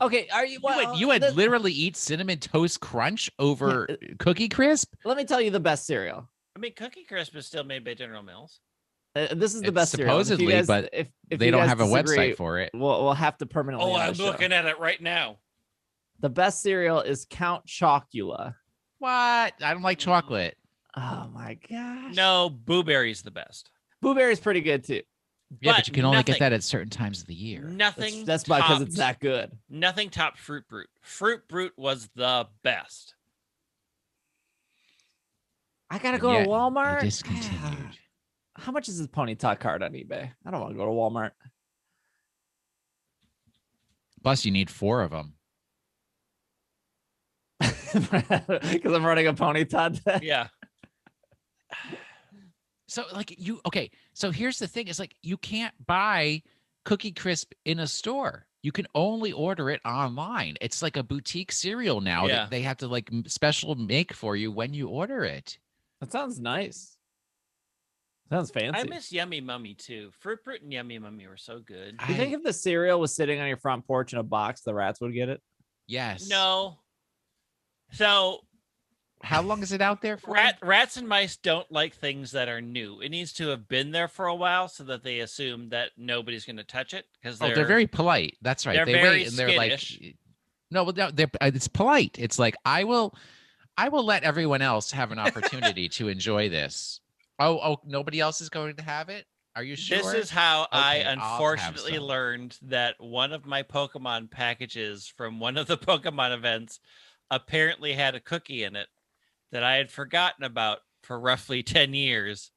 Okay, are you? Well, you would literally eat Cinnamon Toast Crunch over Cookie Crisp? Let me tell you the best cereal. I mean, Cookie Crisp is still made by General Mills. This is the best supposedly, cereal. but if they don't have a website for it. We'll have to permanently. Oh, I'm looking at it right now. The best cereal is Count Chocula. What? I don't like chocolate. Oh my gosh. No, Boo Berry's the best. Boo Berry's pretty good too. Yeah, but you can only get that at certain times of the year. Nothing. That's because it's that good. Nothing topped Fruit Brute. Fruit Brute was the best. I gotta go to Walmart. Discontinued. How much is this Pony Talk card on eBay? I don't want to go to Walmart. Plus, you need 4 of them. Because I'm running a Pony Todd today. Yeah. So so here's the thing. It's like you can't buy Cookie Crisp in a store. You can only order it online. It's like a boutique cereal now that they have to like special make for you when you order it. That sounds nice. Sounds fancy. I miss Yummy Mummy too. Fruit Brute and Yummy Mummy were so good. Do you think if the cereal was sitting on your front porch in a box, the rats would get it? Yes. No. So how long is it out there for? Rats and mice don't like things that are new. It needs to have been there for a while so that they assume that nobody's going to touch it because they're very polite. That's right. They're they very wait and they're skittish. like, no, it's polite. It's like I will let everyone else have an opportunity to enjoy this. Oh, nobody else is going to have it? Are you sure? This is how I Okay, unfortunately learned that one of my Pokemon packages from one of the Pokemon events apparently had a cookie in it that I had forgotten about for roughly 10 years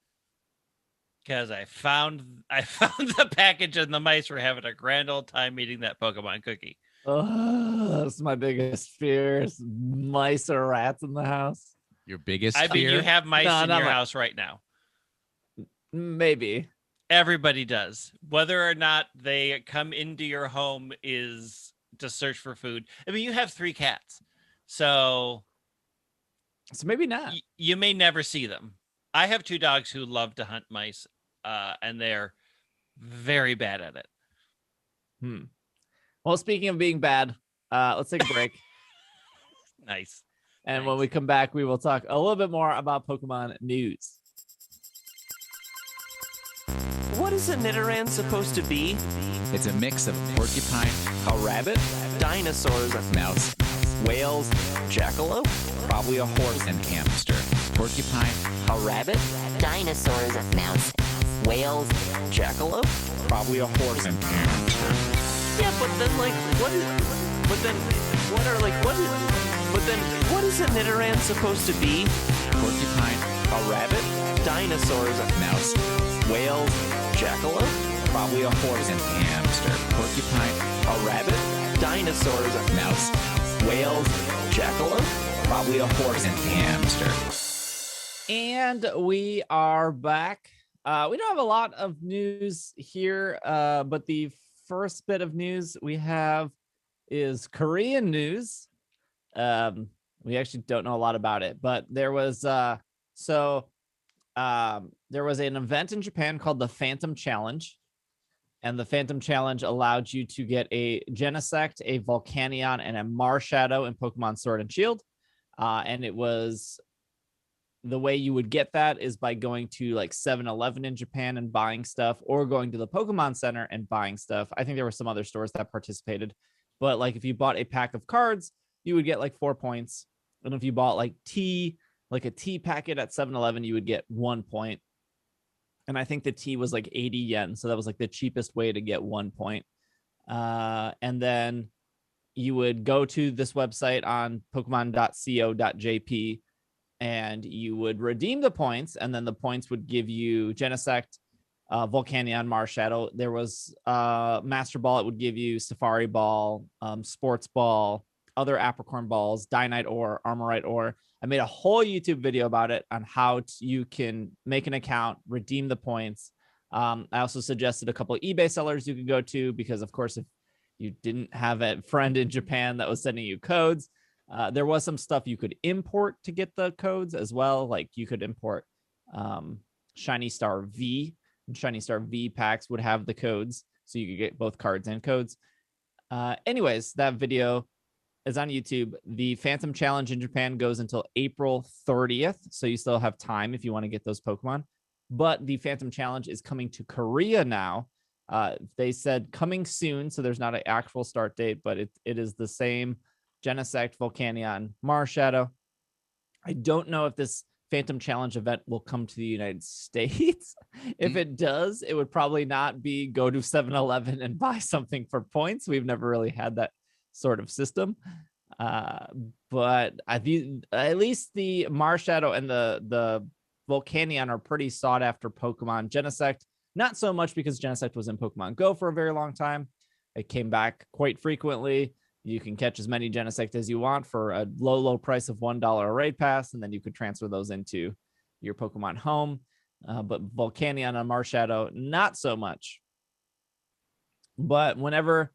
because I found the package and the mice were having a grand old time eating that Pokemon cookie. Oh, that's my biggest fear. Is mice or rats in the house. Your biggest I fear? mean, you have mice in your house right now. Maybe. Everybody does. Whether or not they come into your home is to search for food. I mean, you have 3 cats. So maybe not. You may never see them. I have 2 dogs who love to hunt mice, and they're very bad at it. Well, speaking of being bad, let's take a break. Nice. And when we come back, we will talk a little bit more about Pokemon news. What is a Nidoran supposed to be? It's a mix of porcupine, A rabbit? Dinosaurs, mouse, whales, jackalope, probably a horse, and hamster. Porcupine, a rabbit, Dinosaurs, mouse, whales, jackalope. probably a horse, and hamster. Yeah, but then what is a Nidoran supposed to be? Porcupine, A rabbit, dinosaurs, mouse, whales, jackalope, probably a horse, and hamster. Porcupine, a rabbit, dinosaurs, mouse, whales, jackalope. Probably a horse. And hamster. And we are back. We don't have a lot of news here, but the first bit of news we have is Korean news. We actually don't know a lot about it, but there was there was an event in Japan called the Phantom Challenge, and the Phantom Challenge allowed you to get a Genesect, a Volcanion, and a Marshadow in Pokemon Sword and Shield. And it was, the way you would get that is by going to like 7-Eleven in Japan and buying stuff, or going to the Pokemon Center and buying stuff. I think there were some other stores that participated, but like if you bought a pack of cards, you would get like 4 points. And if you bought like tea, like a tea packet at 7-Eleven, you would get 1 point. And I think the tea was like 80 yen. So that was like the cheapest way to get 1 point. And then you would go to this website on pokemon.co.jp and you would redeem the points. And then the points would give you Genesect, Volcanion, Marshadow. There was Master Ball. It would give you Safari Ball, Sports Ball, other Apricorn balls, Dynite Ore, Armorite Ore. I made a whole YouTube video about it on how you can make an account, redeem the points. I also suggested a couple of eBay sellers you could go to, because of course, if you didn't have a friend in Japan that was sending you codes, there was some stuff you could import to get the codes as well. Like you could import Shiny Star V, and Shiny Star V packs would have the codes, so you could get both cards and codes. Anyways, that video is on YouTube. The Phantom Challenge in Japan goes until April 30th, so you still have time if you want to get those Pokemon. But the Phantom Challenge is coming to Korea now. They said coming soon, so there's not an actual start date, but it is the same Genesect, Volcanion, Marshadow. I don't know if this Phantom Challenge event will come to the United States. If it does, it would probably not be go to 7-Eleven and buy something for points. We've never really had that sort of system. But at least the Marshadow and the Volcanion are pretty sought after Pokemon. Genesect, not so much, because Genesect was in Pokemon Go for a very long time. It came back quite frequently. You can catch as many Genesect as you want for a low price of $1 a raid pass, and then you could transfer those into your Pokemon home. But Volcanion and Marshadow, not so much. But whenever,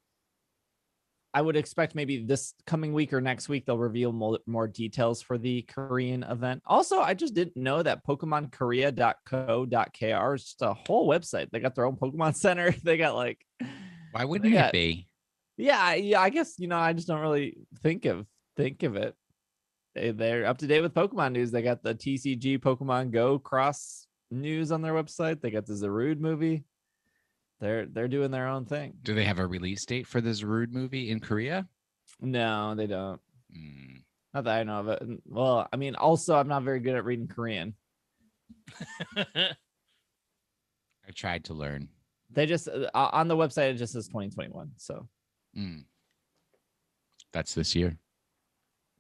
I would expect maybe this coming week or next week, they'll reveal more details for the Korean event. Also, I just didn't know that PokemonKorea.co.kr is just a whole website. They got their own Pokemon Center. They got like... Why wouldn't it be? Yeah, I guess, I just don't really think of it. They're up to date with Pokemon news. They got the TCG Pokemon Go cross news on their website. They got the Zarude movie. They're doing their own thing. Do they have a release date for the Zarude movie in Korea? No, they don't. Not that I know of it. Well, I mean, also, I'm not very good at reading Korean. I tried to learn. They just, on the website, it just says 2021. So that's this year.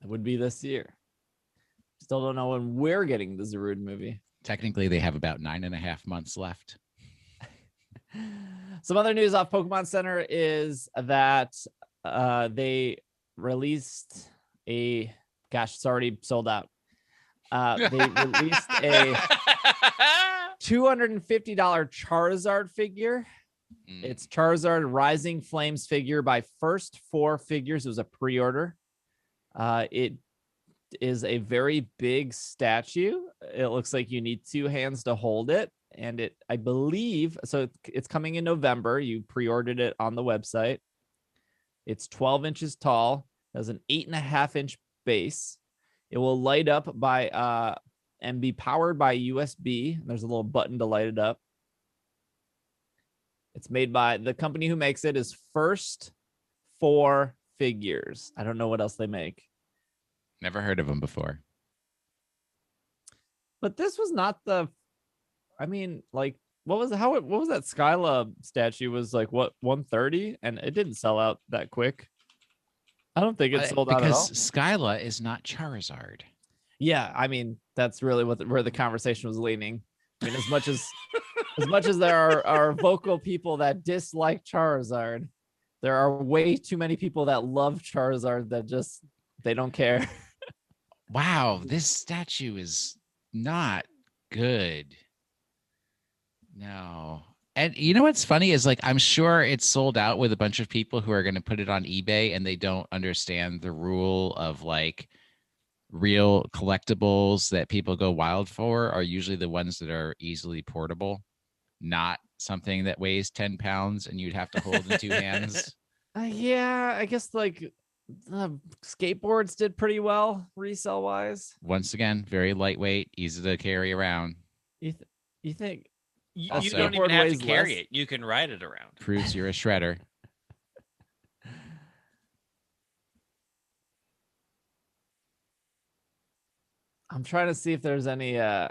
It would be this year. Still don't know when we're getting the Zarude movie. Technically, they have about 9.5 months left. Some other news off Pokemon Center is that they released it's already sold out. They released a $250 Charizard figure. It's Charizard Rising Flames figure by First 4 Figures. It was a pre-order. It is a very big statue. It looks like you need 2 hands to hold it. And I believe, so it's coming in November. You pre-ordered it on the website. It's 12 inches tall. It has an 8.5-inch base. It will light up by and be powered by USB. There's a little button to light it up. It's made by the company who makes it is First 4 Figures. I don't know what else they make. Never heard of them before. But this was not what was that Skyla statue was like, what, 130? And it didn't sell out that quick. I don't think it sold out at all. Because Skyla is not Charizard. Yeah, I mean, that's really where the conversation was leaning. I mean, as much as there are vocal people that dislike Charizard, there are way too many people that love Charizard that just, they don't care. Wow, this statue is not good. No. And you know what's funny is like I'm sure it's sold out with a bunch of people who are going to put it on eBay and they don't understand the rule of like real collectibles that people go wild for are usually the ones that are easily portable, not something that weighs 10 pounds and you'd have to hold in two hands. Yeah, I guess like skateboards did pretty well resale wise. Once again, very lightweight, easy to carry around. You think You Also- don't even have to weighs carry less? it. You can ride it around. Proves you're a shredder. I'm trying to see if there's any I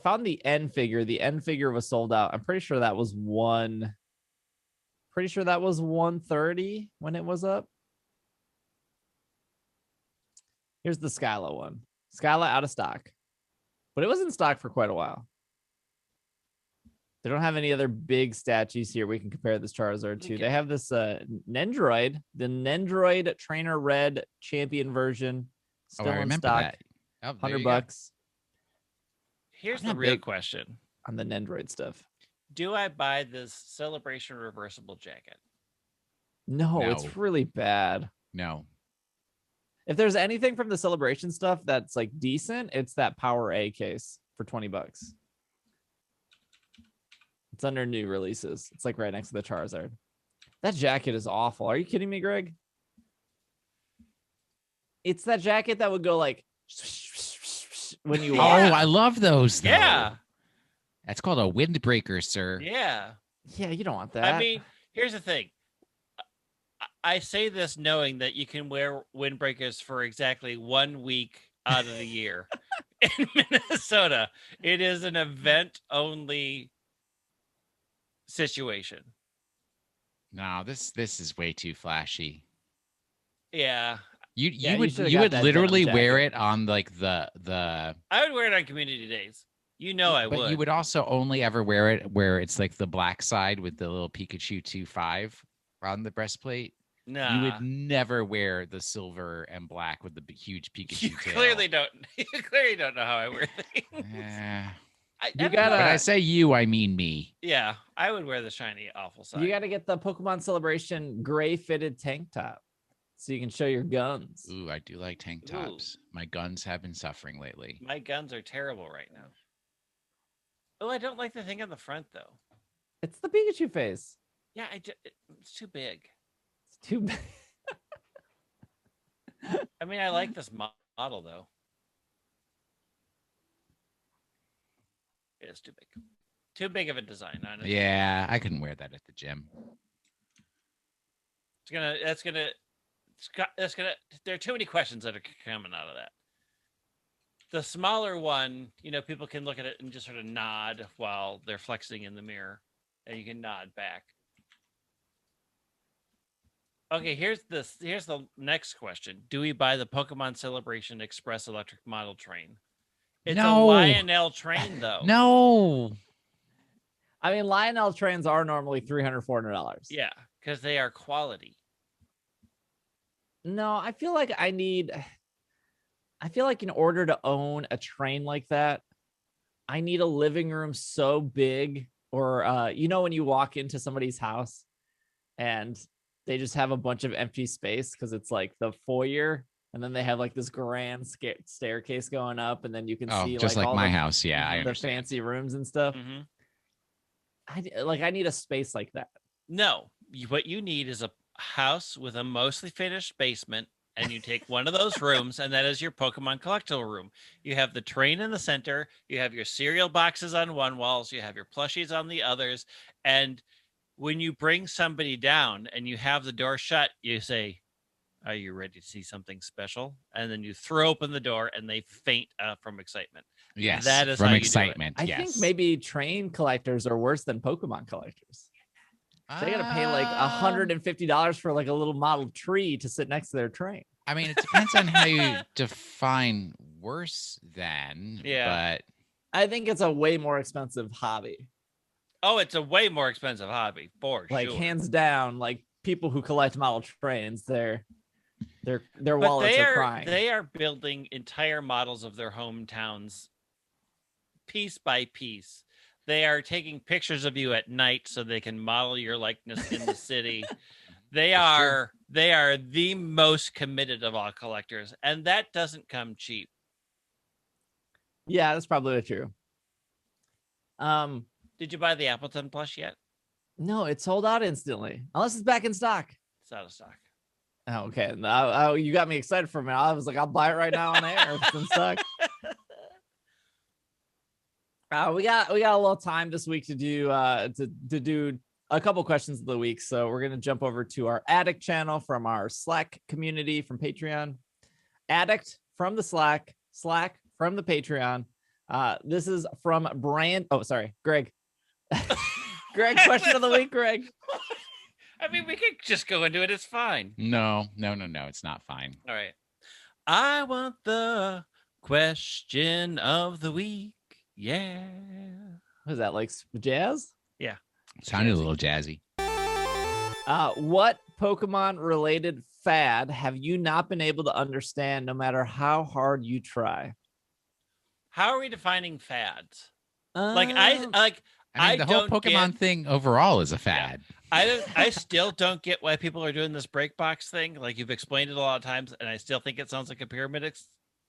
found the N figure. The N figure was sold out. I'm pretty sure that was 130 when it was up. Here's the Skyla one. Skyla out of stock. But it was in stock for quite a while. They don't have any other big statues here we can compare this Charizard to. Okay. They have this Nendroid, the Nendroid Trainer Red Champion version. Still I in remember stock. that. Oh, there $100 you go. Here's I'm the not real big. question. On the Nendroid stuff. Do I buy this Celebration reversible jacket? No, No. it's really bad. No. If there's anything from the Celebration stuff that's like decent, it's that Power A case for $20. It's under new releases. It's like right next to the Charizard. That jacket is awful. Are you kidding me, Greg? It's that jacket that would go like when you Oh, walk. I love those. Though. Yeah. That's called a windbreaker, sir. Yeah. Yeah, you don't want that. I mean, here's the thing. I say this knowing that you can wear windbreakers for exactly 1 week out of the year. In Minnesota, it is an event-only situation. No, this is way too flashy. Yeah. You Yeah, you would should've got would that literally denim wear jacket. it on like the I would wear it on community days. You know I but would. you would also only ever wear it where it's like the black side with the little Pikachu 2.5 on the breastplate. Nah. You would never wear the silver and black with the huge Pikachu You tail. clearly don't. You clearly don't know how I wear things. Eh. I You don't gotta- know. When I say you, I mean me. Yeah, I would wear the shiny awful side. you got to get the Pokemon Celebration gray fitted tank top so you can show your guns. Ooh, I do like tank tops. My guns have been suffering lately. My guns are terrible right now. Oh, I don't like the thing on the front though. It's the Pikachu face. Yeah, it's too big. It's too bad. I mean, I like this model though. It's too big. Too big of a design, honestly. Yeah, I couldn't wear that at the gym. That's gonna. There are too many questions that are coming out of that. The smaller one, people can look at it and just sort of nod while they're flexing in the mirror, and you can nod back. Okay, here's the next question. Do we buy the Pokemon Celebration Express Electric Model Train? It's No. a Lionel train, though. No. I mean, Lionel trains are normally $300, $400. Yeah, because they are quality. No, I feel like in order to own a train like that, I need a living room so big, or when you walk into somebody's house and they just have a bunch of empty space because it's like the foyer, and then they have like this grand staircase going up, and then you can see just like all my the, house. Yeah, I the understand. fancy rooms and stuff. Mhm. I need a space like that. No, what you need is a house with a mostly finished basement, and you take one of those rooms, and that is your Pokemon collectible room. You have the train in the center, you have your cereal boxes on one walls, you have your plushies on the others, and when you bring somebody down and you have the door shut, you say, "Are you ready to see something special?" And then you throw open the door, and they faint from excitement. Yes, That is from how you do it. excitement. I think maybe train collectors are worse than Pokemon collectors. They got to pay like $150 for like a little model tree to sit next to their train. I mean, it depends on how you define worse than. Yeah. But I think it's a way more expensive hobby. Oh, it's a way more expensive hobby, for Like sure. hands down, like people who collect model trains, they're Their But wallets are crying. they are building entire models of their hometowns piece by piece. They are taking pictures of you at night so they can model your likeness in the city. They are the most committed of all collectors, and that doesn't come cheap. Yeah, that's probably true. Did you buy the Appleton plush yet? No, it sold out instantly. Unless it's back in stock. It's out of stock. Oh, okay. You got me excited for a minute. I was like, I'll buy it right now on air if it's in stock. We got a little time this week to do a couple questions of the week. So we're gonna jump over to our Addict channel from our Slack community from Patreon. Addict from the Slack from the Patreon. This is from Greg. Greg, question of the week, Greg. I mean, we could just go into it. It's fine. No. It's not fine. All right. I want the question of the week. Yeah. What is that, like jazz? Yeah. Sounded a little jazzy. What Pokemon related fad have you not been able to understand no matter how hard you try? How are we defining fads? I mean, the whole Pokemon thing overall is a fad. Yeah. I still don't get why people are doing this break box thing. Like, you've explained it a lot of times, and I still think it sounds like a pyramid. It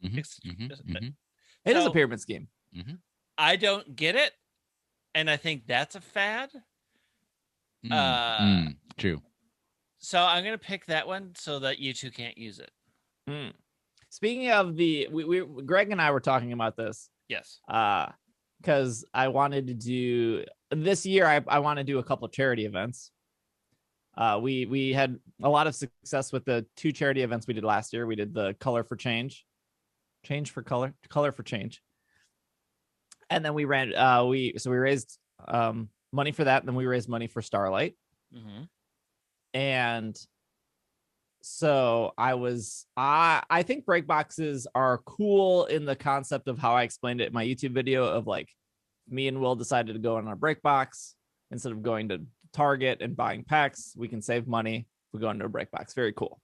is a pyramid scheme. Mm-hmm. I don't get it, and I think that's a fad. True. So I'm gonna pick that one so that you two can't use it. Speaking of Greg and I were talking about this. Yes. Because I wanted to do this year. I want to do a couple of charity events. We had a lot of success with the 2 charity events we did last year. We did the Color for Change for Color for Change, and then we ran. We raised money for that. And then we raised money for Starlight, and so I think break boxes are cool in the concept of how I explained it in my YouTube video of, like, me and Will decided to go on our break box instead of going to Target and buying packs. We can save money. We go into a break box. Very cool.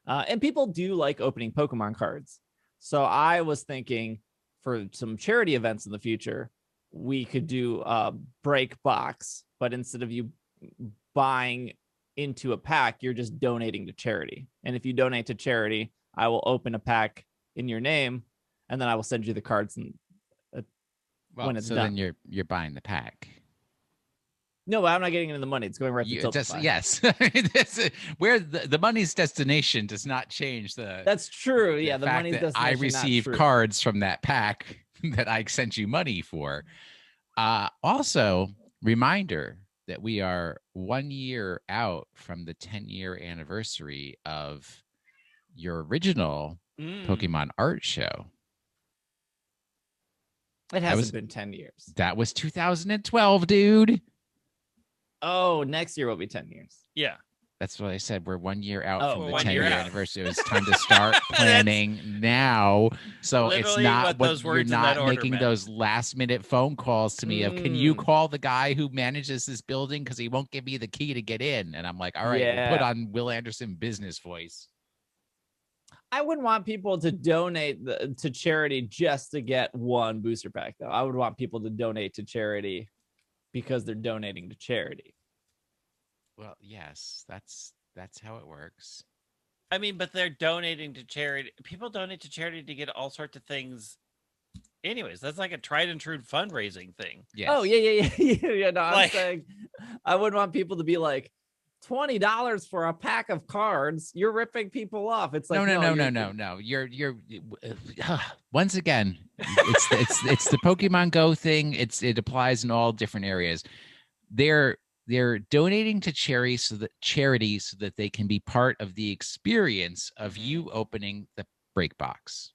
And people do like opening Pokemon cards. So I was thinking for some charity events in the future, we could do a break box, but instead of you buying into a pack, you're just donating to charity. And if you donate to charity, I will open a pack in your name, and then I will send you the cards when it's done. Then you're buying the pack. No, I'm not getting into the money. It's going right to Tiltify. Yes. Where the money's destination does not change the. That's true. Yeah, the money's destination. I receive cards from that pack that I sent you money for. Also, reminder that we are 1 year out from the 10-year anniversary of your original Pokemon art show. It hasn't been 10 years. That was 2012, dude. Oh, next year will be 10 years. Yeah. That's what I said. We're 1 year out from the 10-year anniversary. It's time to start planning now. So literally it's not what you're not making those last-minute phone calls to me of, can you call the guy who manages this building because he won't give me the key to get in? And I'm like, all right, we'll put on Will Anderson business voice. I wouldn't want people to donate to charity just to get one booster pack, though. I would want people to donate to charity because they're donating to charity. Well, yes, that's how it works. I mean, but they're donating to charity. People donate to charity to get all sorts of things. Anyways, that's like a tried and true fundraising thing. Yes. Oh, yeah. No, I'm saying I wouldn't want people to be like, $20 for a pack of cards. You're ripping people off. It's like no. You're once again, it's the Pokemon Go thing. It applies in all different areas. They're donating to charity so that they can be part of the experience of you opening the break box.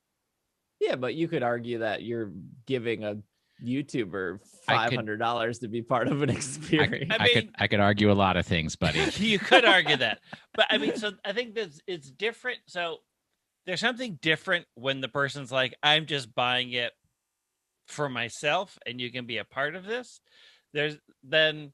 Yeah, but you could argue that you're giving a YouTuber $500 to be part of an experience. I could argue a lot of things, buddy. You could argue that, but I mean, so I think that it's different. So there's something different when the person's like, I'm just buying it for myself and you can be a part of this. Then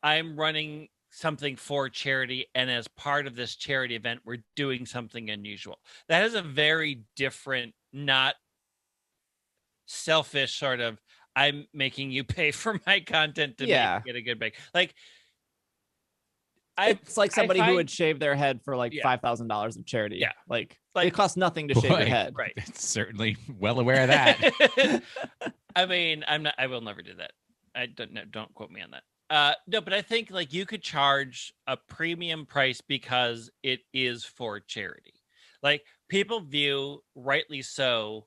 I'm running something for charity, and as part of this charity event, we're doing something unusual. That is a very different, not selfish sort of, I'm making you pay for my content to make it a good break. Like, it's like somebody who would shave their head for like $5,000 of charity. Yeah. Like it costs nothing to shave your head. Right. It's certainly well aware of that. I mean, I will never do that. I don't quote me on that. No, but I think like you could charge a premium price because it is for charity. Like people view, rightly so,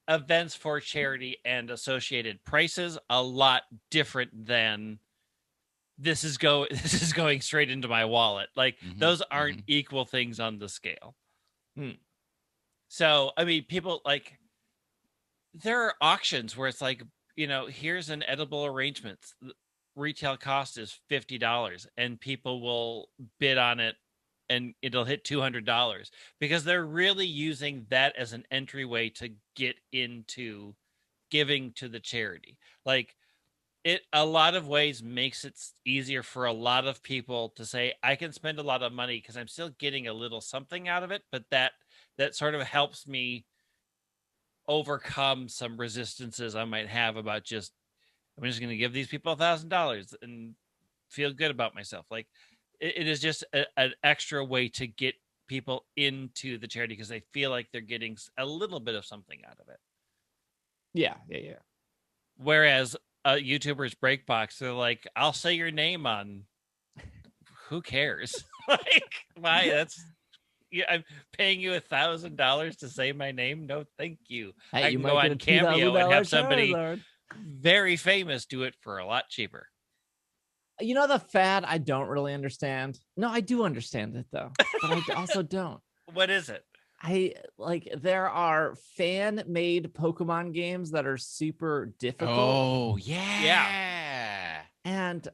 events for charity and associated prices a lot different than this is going straight into my wallet. Like those aren't equal things on the scale. So, I mean, people like, there are auctions where it's like, here's an edible arrangement. Retail cost is $50 and people will bid on it and it'll hit $200 because they're really using that as an entryway to get into giving to the charity. Like it, a lot of ways makes it easier for a lot of people to say, I can spend a lot of money because I'm still getting a little something out of it. But that sort of helps me overcome some resistances I might have about I'm just going to give these people $1,000 and feel good about myself. Like it is just an extra way to get people into the charity because they feel like they're getting a little bit of something out of it. Yeah. Whereas YouTubers Breakbox, they're like, I'll say your name on. Who cares? Like, why? I'm paying you $1,000 to say my name. No, thank you. Hey, I can go on Cameo and have somebody very famous do it for a lot cheaper. The fad I don't really understand. No, I do understand it though, but I also don't. What is it? There are fan-made Pokemon games that are super difficult. Oh, yeah. And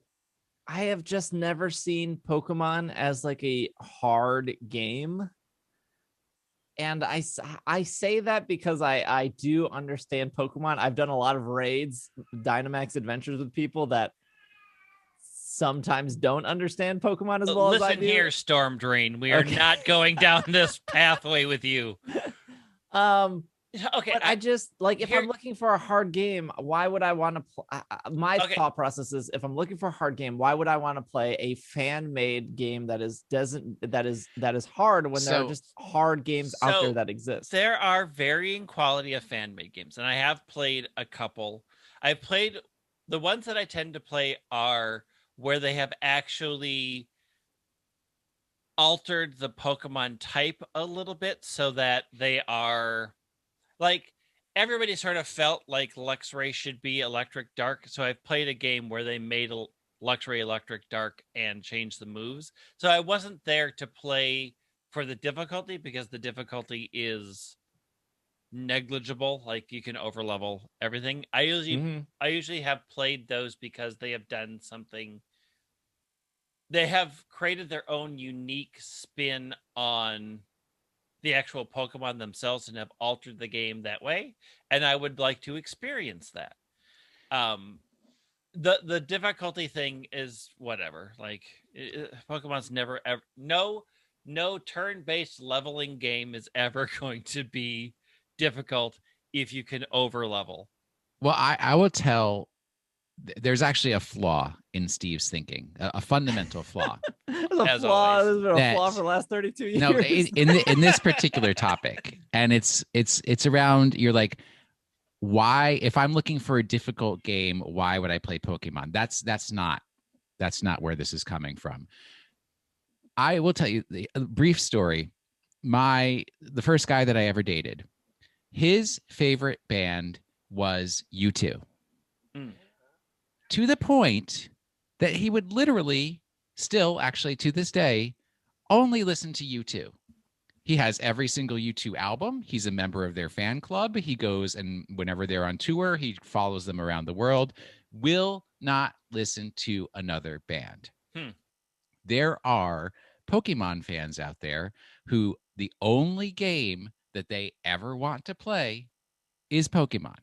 I have just never seen Pokemon as like a hard game. And I say that because I do understand Pokemon. I've done a lot of raids, Dynamax adventures with people that sometimes don't understand Pokemon as well as I do. Listen here, Storm Drain. We are not going down this pathway with you. Okay. But I just like if I'm looking for a hard game, why would I want to my thought process is if I'm looking for a hard game, why would I want to play a fan-made game that is hard when there are just hard games out there that exist? There are varying quality of fan-made games, and I have played a couple. I've played the ones that I tend to play are where they have actually altered the Pokemon type a little bit so that they are like everybody sort of felt like Luxray should be Electric Dark. So I've played a game where they made Luxray Electric Dark and changed the moves. So I wasn't there to play for the difficulty because the difficulty is negligible. Like you can overlevel everything. I usually have played those because they have done something. They have created their own unique spin on the actual Pokemon themselves and have altered the game that way. And I would like to experience that. The difficulty thing is whatever. Like Pokemon's never ever no turn-based leveling game is ever going to be difficult if you can over level. Well, I will tell there's actually a flaw in Steve's thinking, a fundamental flaw. There's a flaw for the last 32 years. No, in this particular topic, and it's around. You're like, why? If I'm looking for a difficult game, why would I play Pokemon? That's not where this is coming from. I will tell you a brief story. The first guy that I ever dated, his favorite band was U2. To the point that he would literally still, actually to this day, only listen to U2. He has every single U2 album. He's a member of their fan club. He goes and whenever they're on tour, he follows them around the world. Will not listen to another band. There are Pokemon fans out there who the only game that they ever want to play is Pokemon.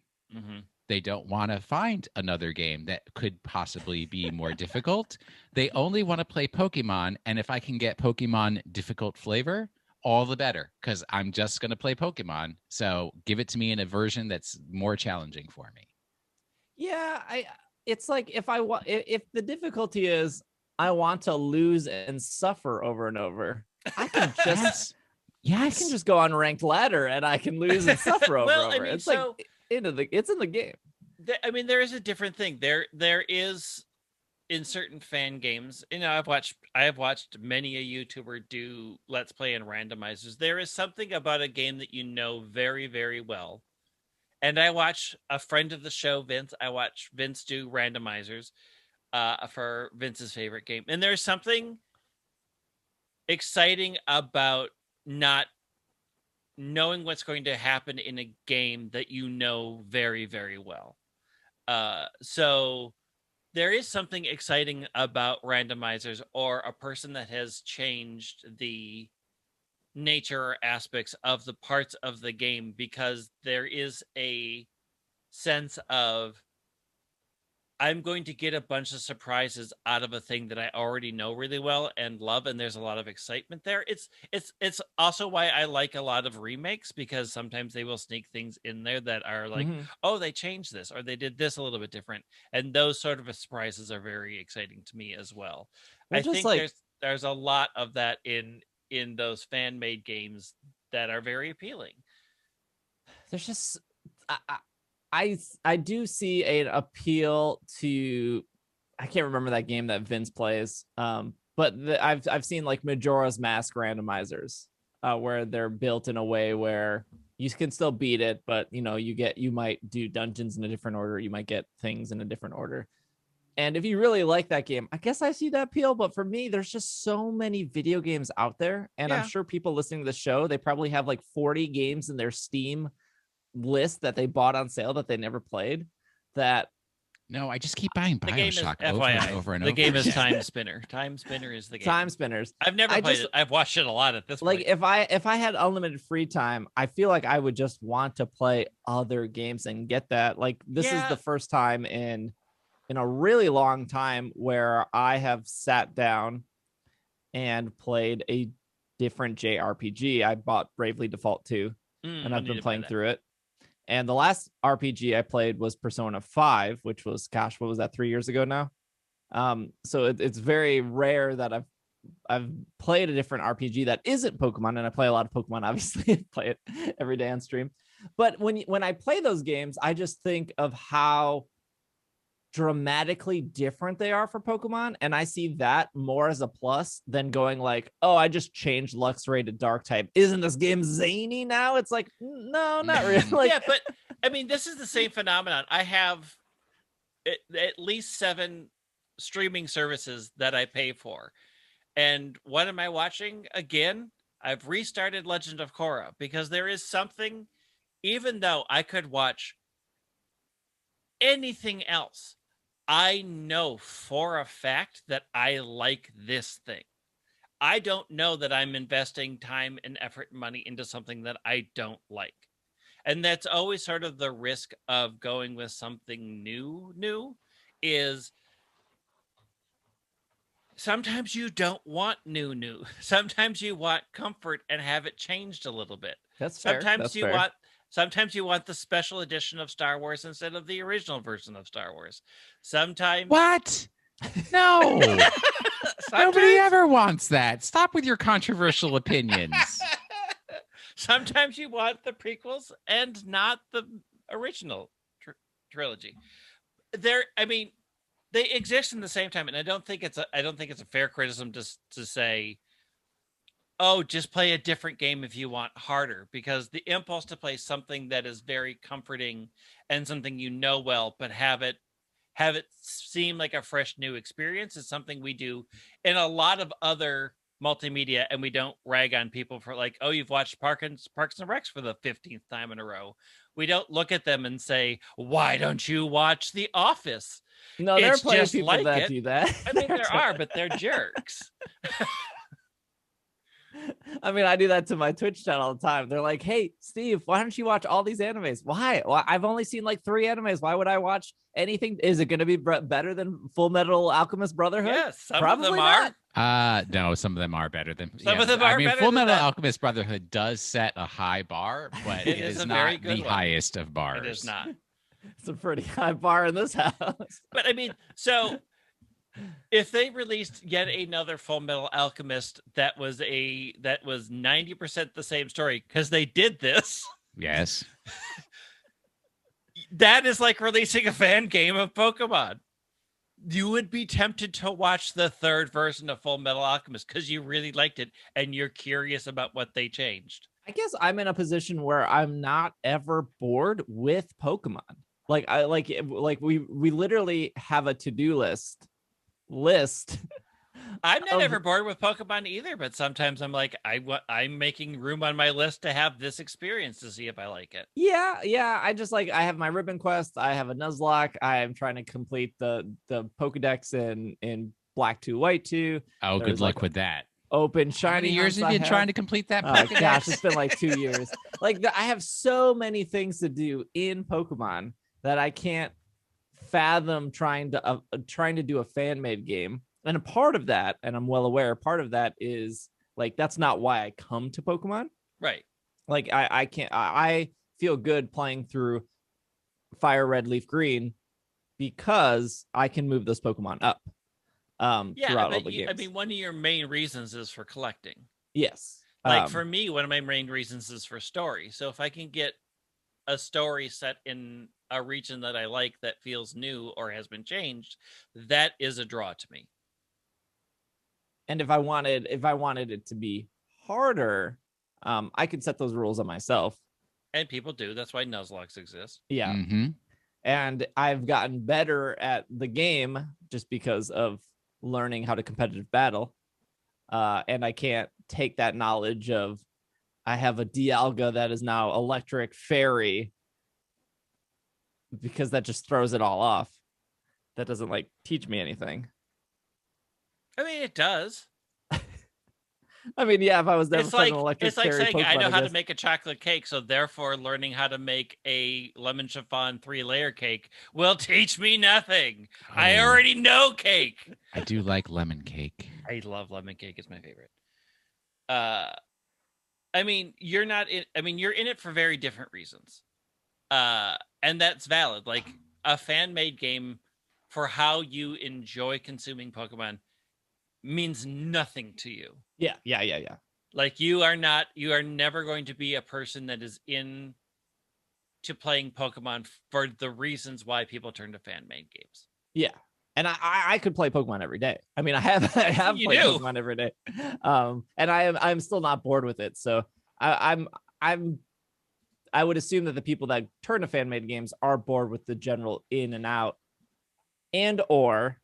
They don't want to find another game that could possibly be more difficult. They only want to play Pokemon. And if I can get Pokemon difficult flavor, all the better, because I'm just going to play Pokemon. So give it to me in a version that's more challenging for me. Yeah, it's like if the difficulty is I want to lose and suffer over and over, I can just I can just go on ranked ladder and I can lose and suffer over and over. I mean, it's so, like it's in the game. I mean, there is a different thing. There is in certain fan games. You know, I have watched many a YouTuber do Let's Play and randomizers. There is something about a game that you know very, very well. And I watch a friend of the show, Vince. I watch Vince do randomizers for Vince's favorite game. And there's something exciting about not knowing what's going to happen in a game that you know very, very well. So there is something exciting about randomizers or a person that has changed the nature or aspects of the parts of the game, because there is a sense of I'm going to get a bunch of surprises out of a thing that I already know really well and love, and there's a lot of excitement there. It's also why I like a lot of remakes, because sometimes they will sneak things in there that are like, oh, they changed this or they did this a little bit different, and those sort of surprises are very exciting to me as well. I think there's a lot of that in those fan-made games that are very appealing. There's just I do see an appeal to, I can't remember that game that Vince plays, but I've seen like Majora's Mask randomizers where they're built in a way where you can still beat it, but you might do dungeons in a different order, you might get things in a different order. And if you really like that game, I guess I see that appeal. But for me, there's just so many video games out there, and I'm sure people listening to the show, they probably have like 40 games in their Steam list that they bought on sale that they never played. No, I just keep buying BioShock over and over and over. The game is Time Spinner. Time Spinner is the game. Time Spinners. I've never played it. I've watched it a lot at this point. Like if I had unlimited free time, I feel like I would just want to play other games and get that. Like this is the first time in a really long time where I have sat down and played a different JRPG. I bought Bravely Default 2 and I've been playing through it. And the last RPG I played was Persona 5, which was, gosh, what was that, 3 years ago now? So it's very rare that I've played a different RPG that isn't Pokemon, and I play a lot of Pokemon, obviously. Play it every day on stream. But when I play those games, I just think of how dramatically different they are for Pokemon, and I see that more as a plus than going like, oh, I just changed Luxray to Dark type. Isn't this game zany now? It's like, no, not really. Like, yeah, but I mean, this is the same phenomenon. I have at least 7 streaming services that I pay for, and what am I watching again? I've restarted Legend of Korra, because there is something, even though I could watch anything else, I know for a fact that I like this thing. I don't know that I'm investing time and effort and money into something that I don't like. And that's always sort of the risk of going with something new is sometimes you don't want new. Sometimes you want comfort and have it changed a little bit. That's fair. Sometimes you want the special edition of Star Wars instead of the original version of Star Wars. Sometimes... What? No. Nobody ever wants that. Stop with your controversial opinions. Sometimes you want the prequels and not the original trilogy. They exist in the same time, and I don't think it's a fair criticism to say, oh, just play a different game if you want harder, because the impulse to play something that is very comforting and something you know well, but have it seem like a fresh new experience is something we do in a lot of other multimedia, and we don't rag on people for like, oh, you've watched Parks and Recs for the 15th time in a row. We don't look at them and say, why don't you watch The Office? No, there are plenty of people that do that. I mean, there are, but they're jerks. I mean, I do that to my Twitch channel all the time. They're like, "Hey, Steve, why don't you watch all these animes?" Why? Well, I've only seen like 3 animes. Why would I watch anything? Is it going to be better than Full Metal Alchemist Brotherhood? Yes, some Probably of them not. are. No, some of them are better than Some of them are I mean, better Full than Metal that. Alchemist Brotherhood does set a high bar, but It it is is a very not good the one. highest of bars. It is not. It's a pretty high bar in this house. But I mean, so if they released yet another Full Metal Alchemist that was 90% the same story, because they did this, Yes. that is like releasing a fan game of Pokemon. You would be tempted to watch the 3rd version of Full Metal Alchemist because you really liked it and you're curious about what they changed. I guess I'm in a position where I'm not ever bored with Pokemon. Like we literally have a to-do list. I'm not ever bored with Pokemon either, but sometimes I'm like, I'm making room on my list to have this experience to see if I like it. Yeah. I just like, I have my Ribbon Quest. I have a Nuzlocke. I am trying to complete the Pokedex in Black 2, White 2. Oh, There's good luck like with that. Open How shiny. many years have you been trying to complete that? Oh gosh, it's been like 2 years. Like I have so many things to do in Pokemon that I can't fathom trying to do a fan-made game. And a part of that, and I'm well aware, part of that is like that's not why I come to Pokemon. Right. Like I can't. I feel good playing through Fire Red, Leaf Green because I can move those Pokemon up. Throughout all the games. I mean, one of your main reasons is for collecting. Yes. Like for me, one of my main reasons is for story. So if I can get a story set in a region that I like that feels new or has been changed, that is a draw to me. And if I wanted it to be harder, I could set those rules on myself. And people do. That's why Nuzlocke exists. Yeah. Mm-hmm. And I've gotten better at the game just because of learning how to competitive battle. And I can't take that knowledge of I have a Dialga that is now electric fairy because that just throws it all off. That doesn't like teach me anything. I mean, it does. I mean, yeah, if I was never It's like an electric it's like fairy saying Pokemon, I know how to guess. make a chocolate cake, so therefore learning how to make a lemon chiffon 3-layer cake will teach me nothing. I Oh. already know cake. I do like lemon cake. I love lemon cake. It's my favorite. I mean, you're not in. I mean, you're in it for very different reasons, and that's valid. Like a fan-made game for how you enjoy consuming Pokemon means nothing to you. Yeah. Like you are never going to be a person that is in to playing Pokemon for the reasons why people turn to fan-made games. Yeah. And I could play Pokemon every day. I mean, I have played Pokemon every day. And I'm still not bored with it. So I would assume that the people that turn to fan-made games are bored with the general in and out, and or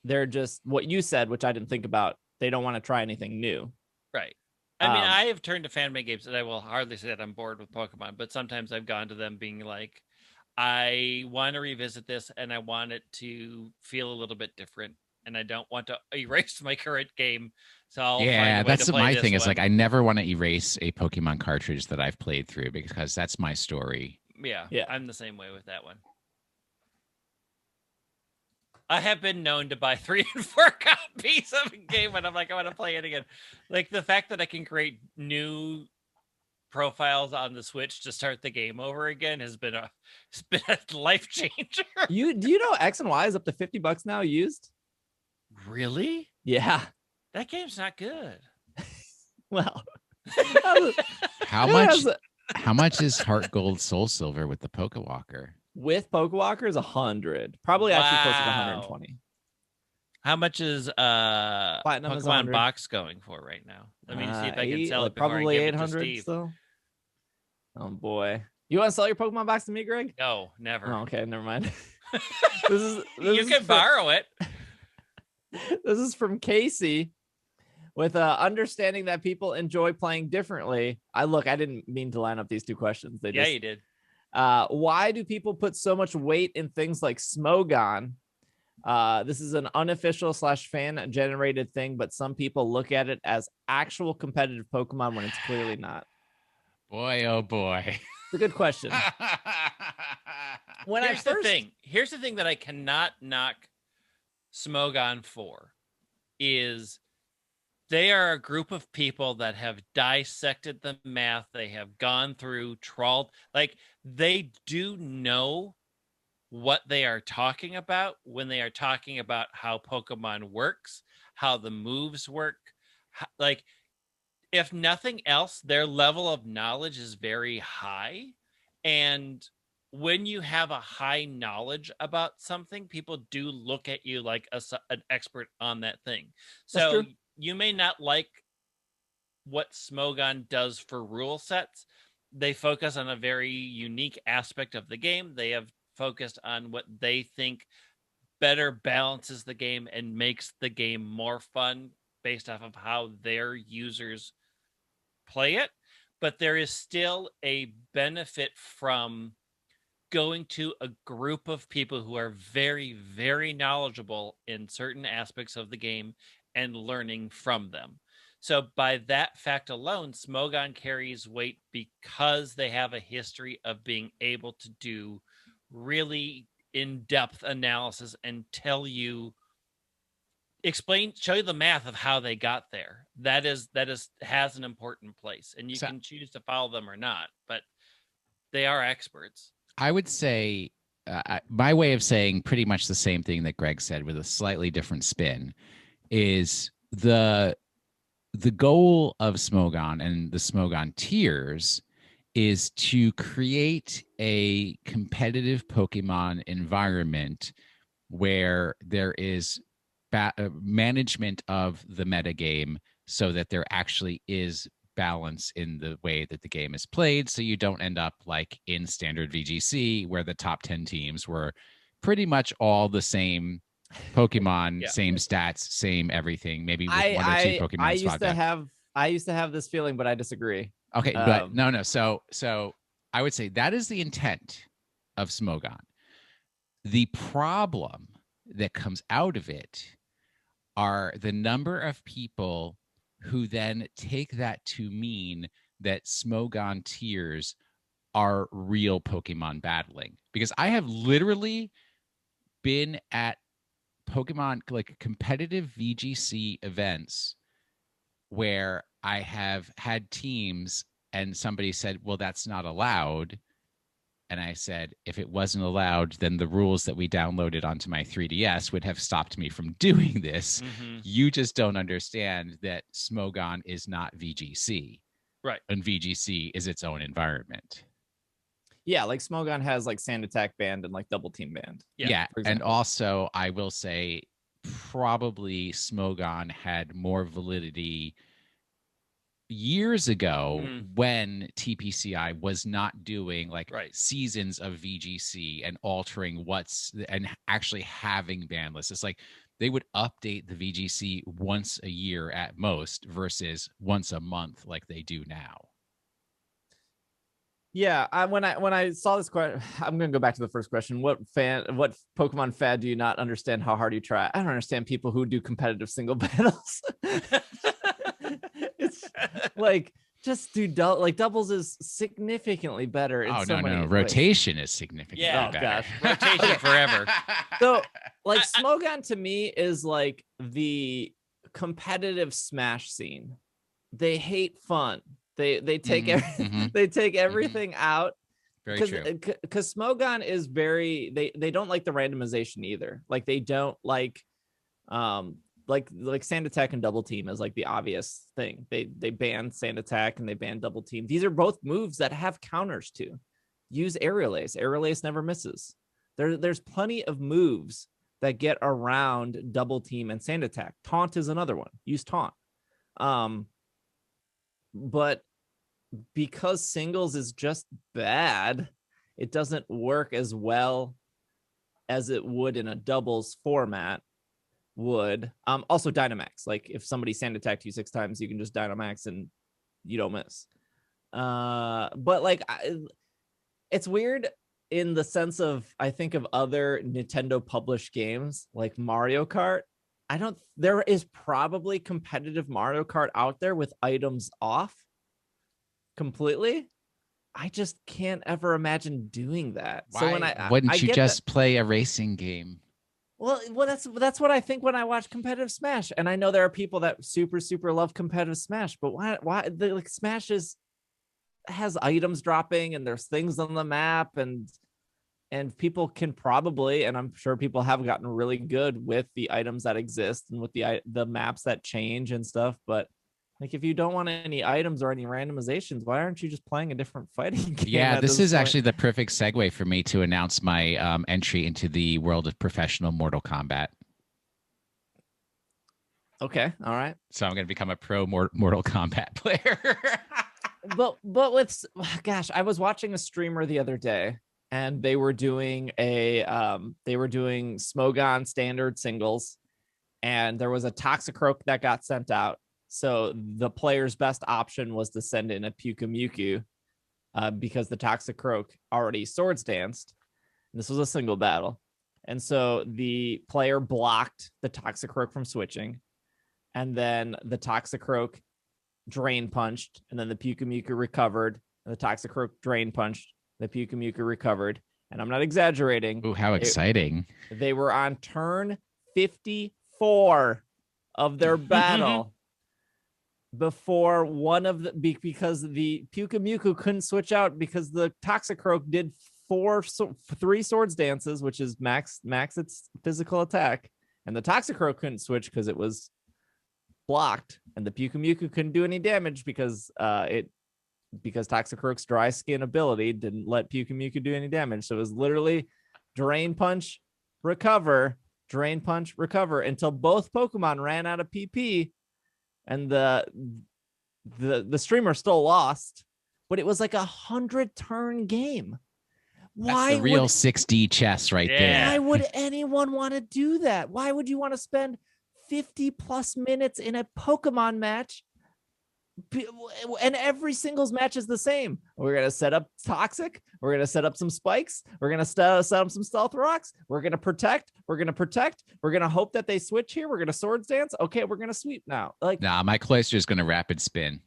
they're just what you said, which I didn't think about. They don't want to try anything new. Right. I mean, I have turned to fan-made games and I will hardly say that I'm bored with Pokemon, but sometimes I've gone to them being like, I want to revisit this and I want it to feel a little bit different and I don't want to erase my current game. So I'll find a way that's to play my this thing is one. like I never want to erase a Pokemon cartridge that I've played through because that's my story. Yeah, Yeah. I'm the same way with that one. I have been known to buy 3 and 4 copies of a game when I'm like, I want to play it again. Like the fact that I can create new profiles on the Switch to start the game over again has been a life changer. Do you know X and Y is up to $50 now used? Really? Yeah. That game's not good. Well, How much is Heart Gold Soul Silver with the Pokewalker? with Pokewalker is 100, probably actually closer to Wow. 120. How much is Platinum is Pokemon 100. Box going for right now? Let me see if I can sell it before probably I give it to 800 Steve. still. Oh boy, you want to sell your Pokemon Box to me, Greg? No, never. Oh, okay, never mind. You is can borrow it. This is from Casey with understanding that people enjoy playing differently. I didn't mean to line up these two questions. Yeah, you did. Why do people put so much weight in things like Smogon? This is an unofficial / fan generated thing, but some people look at it as actual competitive Pokemon when it's clearly not. Boy, oh boy. It's a good question. Here's the thing that I cannot knock Smogon for is they are a group of people that have dissected the math. They have gone through, trawled, like they do know what they are talking about when they are talking about how Pokemon works, how the moves work. Like, if nothing else, their level of knowledge is very high. And when you have a high knowledge about something, people do look at you like an expert on that thing. So you may not like what Smogon does for rule sets. They focus on a very unique aspect of the game. They have focused on what they think better balances the game and makes the game more fun based off of how their users play it. But there is still a benefit from going to a group of people who are very, very knowledgeable in certain aspects of the game and learning from them. So by that fact alone, Smogon carries weight because they have a history of being able to do really in-depth analysis and show you the math of how they got there. That has an important place, and you can choose to follow them or not, but they are experts. I would say my way of saying pretty much the same thing that Greg said with a slightly different spin is the goal of Smogon and the Smogon tiers is to create a competitive Pokemon environment where there is management of the metagame so that there actually is balance in the way that the game is played, so you don't end up like in standard VGC where the top 10 teams were pretty much all the same Pokemon, same stats, same everything, maybe with one or two Pokemon I used to have this feeling, but I disagree. Okay, but no. So I would say that is the intent of Smogon. The problem that comes out of it are the number of people who then take that to mean that Smogon tiers are real Pokemon battling. Because I have literally been at Pokemon, like competitive VGC events where I have had teams and somebody said, well, that's not allowed. And I said, if it wasn't allowed, then the rules that we downloaded onto my 3DS would have stopped me from doing this. Mm-hmm. You just don't understand that Smogon is not VGC. Right. And VGC is its own environment. Yeah, like Smogon has like Sand Attack banned and like Double Team banned. Yeah. And also, I will say probably Smogon had more validity years ago when TPCI was not doing like seasons of VGC and altering and actually having ban lists. It's like they would update the VGC once a year at most versus once a month like they do now. Yeah, when I saw this question, I'm gonna go back to the first question. What Pokemon fad do you not understand how hard you try? I don't understand people who do competitive single battles. It's like just do doubles is significantly better. In No. Rotation is significantly better. Gosh. Rotation forever. So like Smogon to me is like the competitive Smash scene. They hate fun. They take they take everything out. Very true. Because Smogon is very they don't like the randomization either. Like they don't like Sand Attack and Double Team is like the obvious thing. They ban Sand Attack and they ban Double Team. These are both moves that have counters to. Use Aerial Ace. Aerial Ace never misses. There's plenty of moves that get around Double Team and Sand Attack. Taunt is another one. Use Taunt. But because singles is just bad, it doesn't work as well as it would in a doubles format would. Also Dynamax. Like if somebody Sand Attacked you 6 times, you can just Dynamax and you don't miss. But like it's weird. in the sense of, I think of other Nintendo published games like Mario Kart. There is probably competitive Mario Kart out there with items off completely. I just can't ever imagine doing that. Why So when wouldn't you get just play a racing game? well, that's what I think when I watch competitive Smash. And I know there are people that super love competitive Smash, but why like Smash has items dropping and there's things on the map, and people can probably, and I'm sure people have gotten really good with the items that exist and with the maps that change and stuff. But like, if you don't want any items or any randomizations, why aren't you just playing a different fighting game? Yeah, this is point? actually the perfect segue for me to announce my entry into the world of professional Mortal Kombat. Okay, all right. So I'm going to become a pro Mortal Kombat player. but with, gosh, I was watching a streamer the other day, and they were doing Smogon standard singles, and there was a Toxicroak that got sent out. So the player's best option was to send in a Pyukumuku because the Toxicroak already swords danced. This was a single battle. And so the player blocked the Toxicroak from switching. And then the Toxicroak drain punched. And then the Pyukumuku recovered. And the Toxicroak drain punched. The Pyukumuku recovered. And I'm not exaggerating. Ooh, how exciting. They were on turn 54 of their battle. Before one of because the Pyukumuku couldn't switch out because the Toxicroak did 3 swords dances, which is max its physical attack, and the Toxicroak couldn't switch because it was blocked, and the Pyukumuku couldn't do any damage because Toxicroak's dry skin ability didn't let Pyukumuku do any damage. So it was literally drain punch, recover, drain punch, recover until both Pokemon ran out of PP. And the streamer still lost, but it was like 100-turn game. That's the real 6D chess right there. Why would anyone want to do that? Why would you want to spend 50+ minutes in a Pokemon match? And every singles match is the same. We're going to set up Toxic. We're going to set up some spikes. We're going to set up some stealth rocks. We're going to protect. We're going to hope that they switch here. We're going to swords dance. Okay, we're going to sweep now. Like, nah, my Cloyster is going to rapid spin.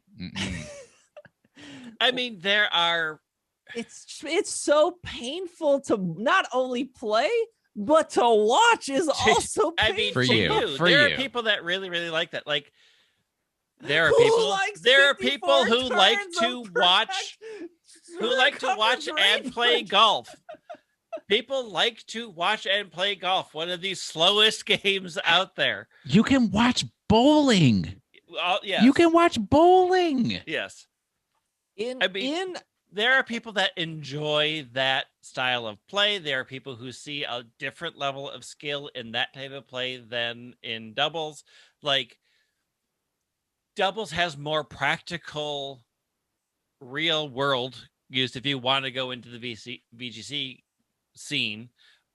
I mean, there are. It's so painful to not only play, but to watch is also painful. I mean, For you. There are people that really like that. Like, there are people who like to watch and play golf. People like to watch and play golf. One of the slowest games out there. You can watch bowling. Yes. You can watch bowling. Yes. There are people that enjoy that style of play. There are people who see a different level of skill in that type of play than in doubles. Like, doubles has more practical, real world use if you want to go into the VGC scene.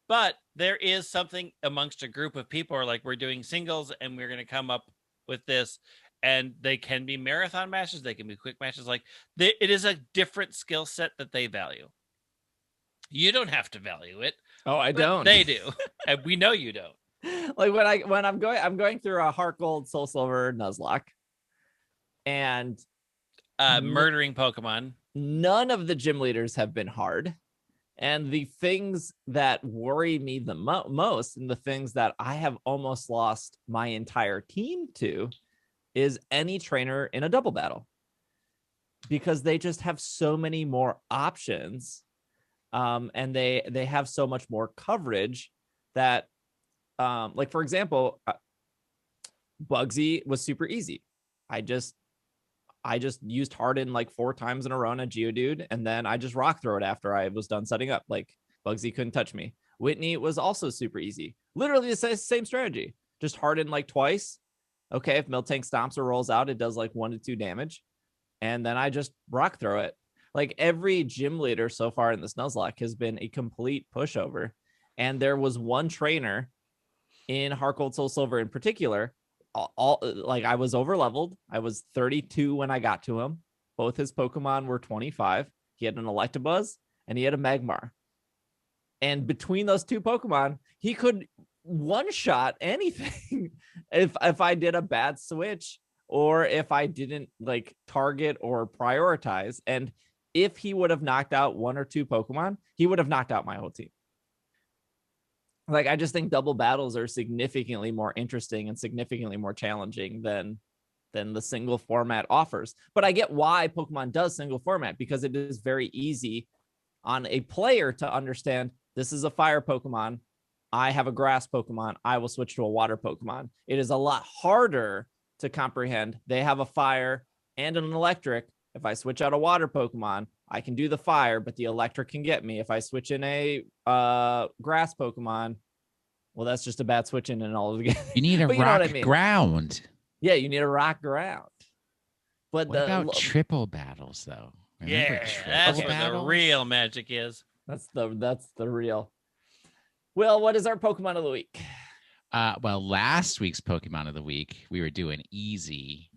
But there is something amongst a group of people who are like, we're doing singles and we're going to come up with this. And they can be marathon matches. They can be quick matches. Like, it is a different skill set that they value. You don't have to value it. Oh, I don't. They do. And we know you don't. Like when I'm going through a Heart Gold, Soul Silver, Nuzlocke. And murdering Pokemon. None of the gym leaders have been hard. And the things that worry me the most, and the things that I have almost lost my entire team to, is any trainer in a double battle. Because they just have so many more options. And they have so much more coverage that, like, for example, Bugsy was super easy. I just used Harden like 4 times in a row on a Geodude, and then I just rock throw it after I was done setting up. Like, Bugsy couldn't touch me. Whitney was also super easy. Literally the same strategy. Just Harden like twice. Okay, if Miltank stomps or rolls out, it does like 1 to 2 damage. And then I just rock throw it. Like, every gym leader so far in this Nuzlocke has been a complete pushover. And there was one trainer in Heart Gold, Soul Silver in particular, like, I was over leveled. I was 32 when I got to him. Both his Pokemon were 25. He had an Electabuzz and he had a Magmar. And between those two Pokemon, he could one-shot anything if I did a bad switch or if I didn't like target or prioritize. And if he would have knocked out one or two Pokemon, he would have knocked out my whole team. Like, I just think double battles are significantly more interesting and significantly more challenging than the single format offers. But I get why Pokemon does single format, because it is very easy on a player to understand this is a fire Pokemon. I have a grass Pokemon. I will switch to a water Pokemon. It is a lot harder to comprehend. They have a fire and an electric. If I switch out a water Pokemon, I can do the fire, but the electric can get me. If I switch in a grass Pokemon, well, that's just a bad switch in and all of the. You need a rock ground. Yeah, you need a rock ground. But what about triple battles, though? Remember that's where the real magic is. That's the real. Will, what is our Pokemon of the week? Well, last week's Pokemon of the week, we were doing easy.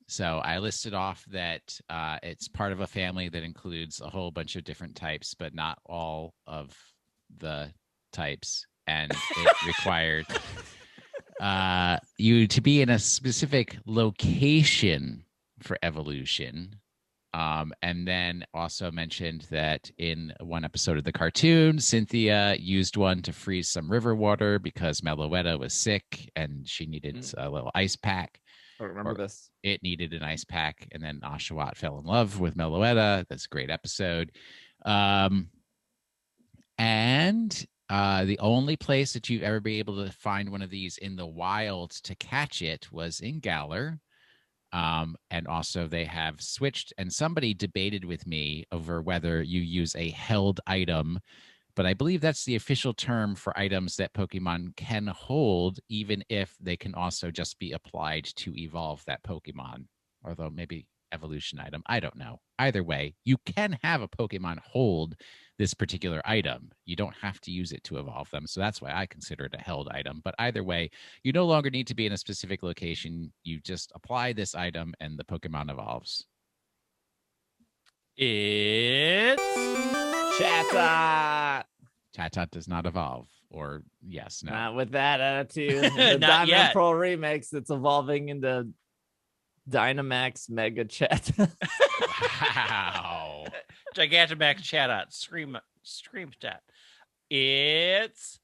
So I listed off that it's part of a family that includes a whole bunch of different types, but not all of the types. And it required you to be in a specific location for evolution. And then also mentioned that in one episode of the cartoon, Cynthia used one to freeze some river water because Meloetta was sick and she needed a little ice pack. I remember this. It needed an ice pack, and then Oshawott fell in love with Meloetta. That's a great episode. And the only place that you'd ever be able to find one of these in the wild to catch it was in Galar. And also they have switched, and somebody debated with me over whether you use a held item, but I believe that's the official term for items that Pokemon can hold, even if they can also just be applied to evolve that Pokemon, although maybe evolution item. I don't know. Either way, you can have a Pokemon hold this particular item. You don't have to use it to evolve them. So that's why I consider it a held item. But either way, you no longer need to be in a specific location. You just apply this item and the Pokemon evolves. It's Chatot. Chatot does not evolve. Or yes, no. Not with that attitude. The Not Diamond yet. Pearl remix, it's evolving into Dynamax Mega Chat. wow. Gigantamax Chatot. Scream chat. It's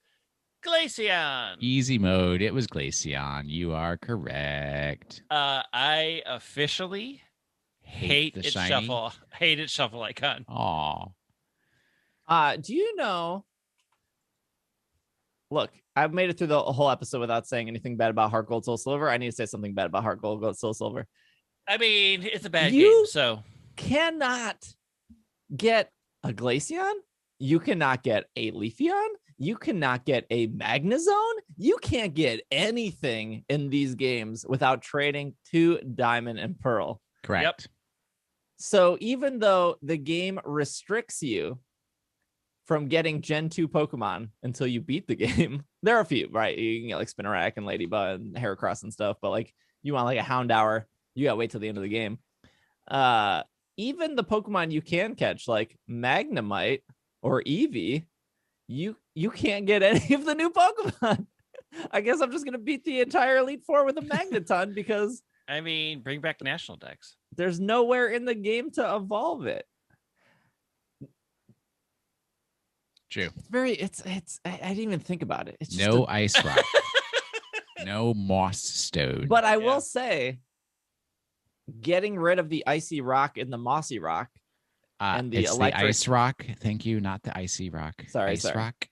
Glaceon. Easy mode. It was Glaceon. You are correct. I officially hate its shiny? shuffle icon. Aw. Do you know? Look, I've made it through the whole episode without saying anything bad about Heart Gold Soul Silver. I need to say something bad about Heart Gold Soul Silver. I mean, it's a bad game, so cannot get a Glaceon. You cannot get a Leafeon. You cannot get a Magnezone. You can't get anything in these games without trading to Diamond and Pearl. Correct. Yep. So even though the game restricts you from getting Gen 2 Pokemon until you beat the game, there are a few, right? You can get like Spinarak and Ladybug and Heracross and stuff, but like you want like a Houndour, you gotta wait till the end of the game. Even the Pokemon you can catch, like Magnemite or Eevee, you can't get any of the new Pokemon. I guess I'm just gonna beat the entire Elite Four with a Magneton because I mean, bring back National Dex. there's nowhere in the game to evolve it. True. It's I didn't even think about it. It's just No Ice Rock. No Moss Stone. But I will say, getting rid of the Icy Rock and the Mossy Rock and the it's electric the Ice Rock. Thank you, not the Icy Rock. Sorry. Rock.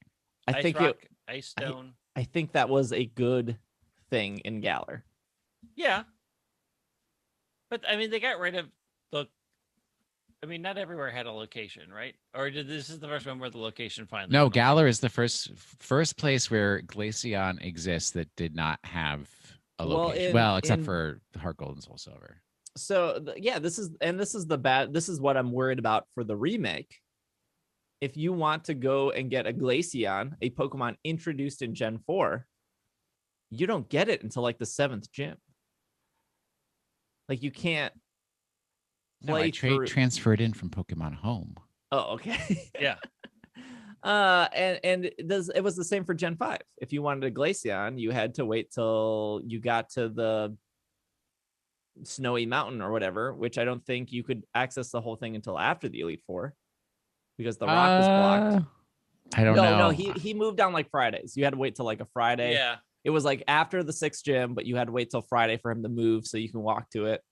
I think Ice Stone. I think that was a good thing in Galar. Yeah. But I mean, they got rid of the. I mean, not everywhere had a location, right? Or this is the first one where the location finally. No, Galar is the first place where Glaceon exists that did not have a location. Except for Heart Gold and Soul Silver. So this is what I'm worried about for the remake. If you want to go and get a Glaceon, a Pokemon introduced in Gen 4, you don't get it until like the 7th gym. Like you can't. No, I transferred in from Pokemon Home. Oh, okay. Yeah. It was the same for Gen 5. If you wanted a Glaceon, you had to wait till you got to the Snowy Mountain or whatever, which I don't think you could access the whole thing until after the Elite Four because the rock was blocked. I don't know. No, he moved down like Fridays. You had to wait till like a Friday. Yeah. It was like after the 6th gym, but you had to wait till Friday for him to move so you can walk to it.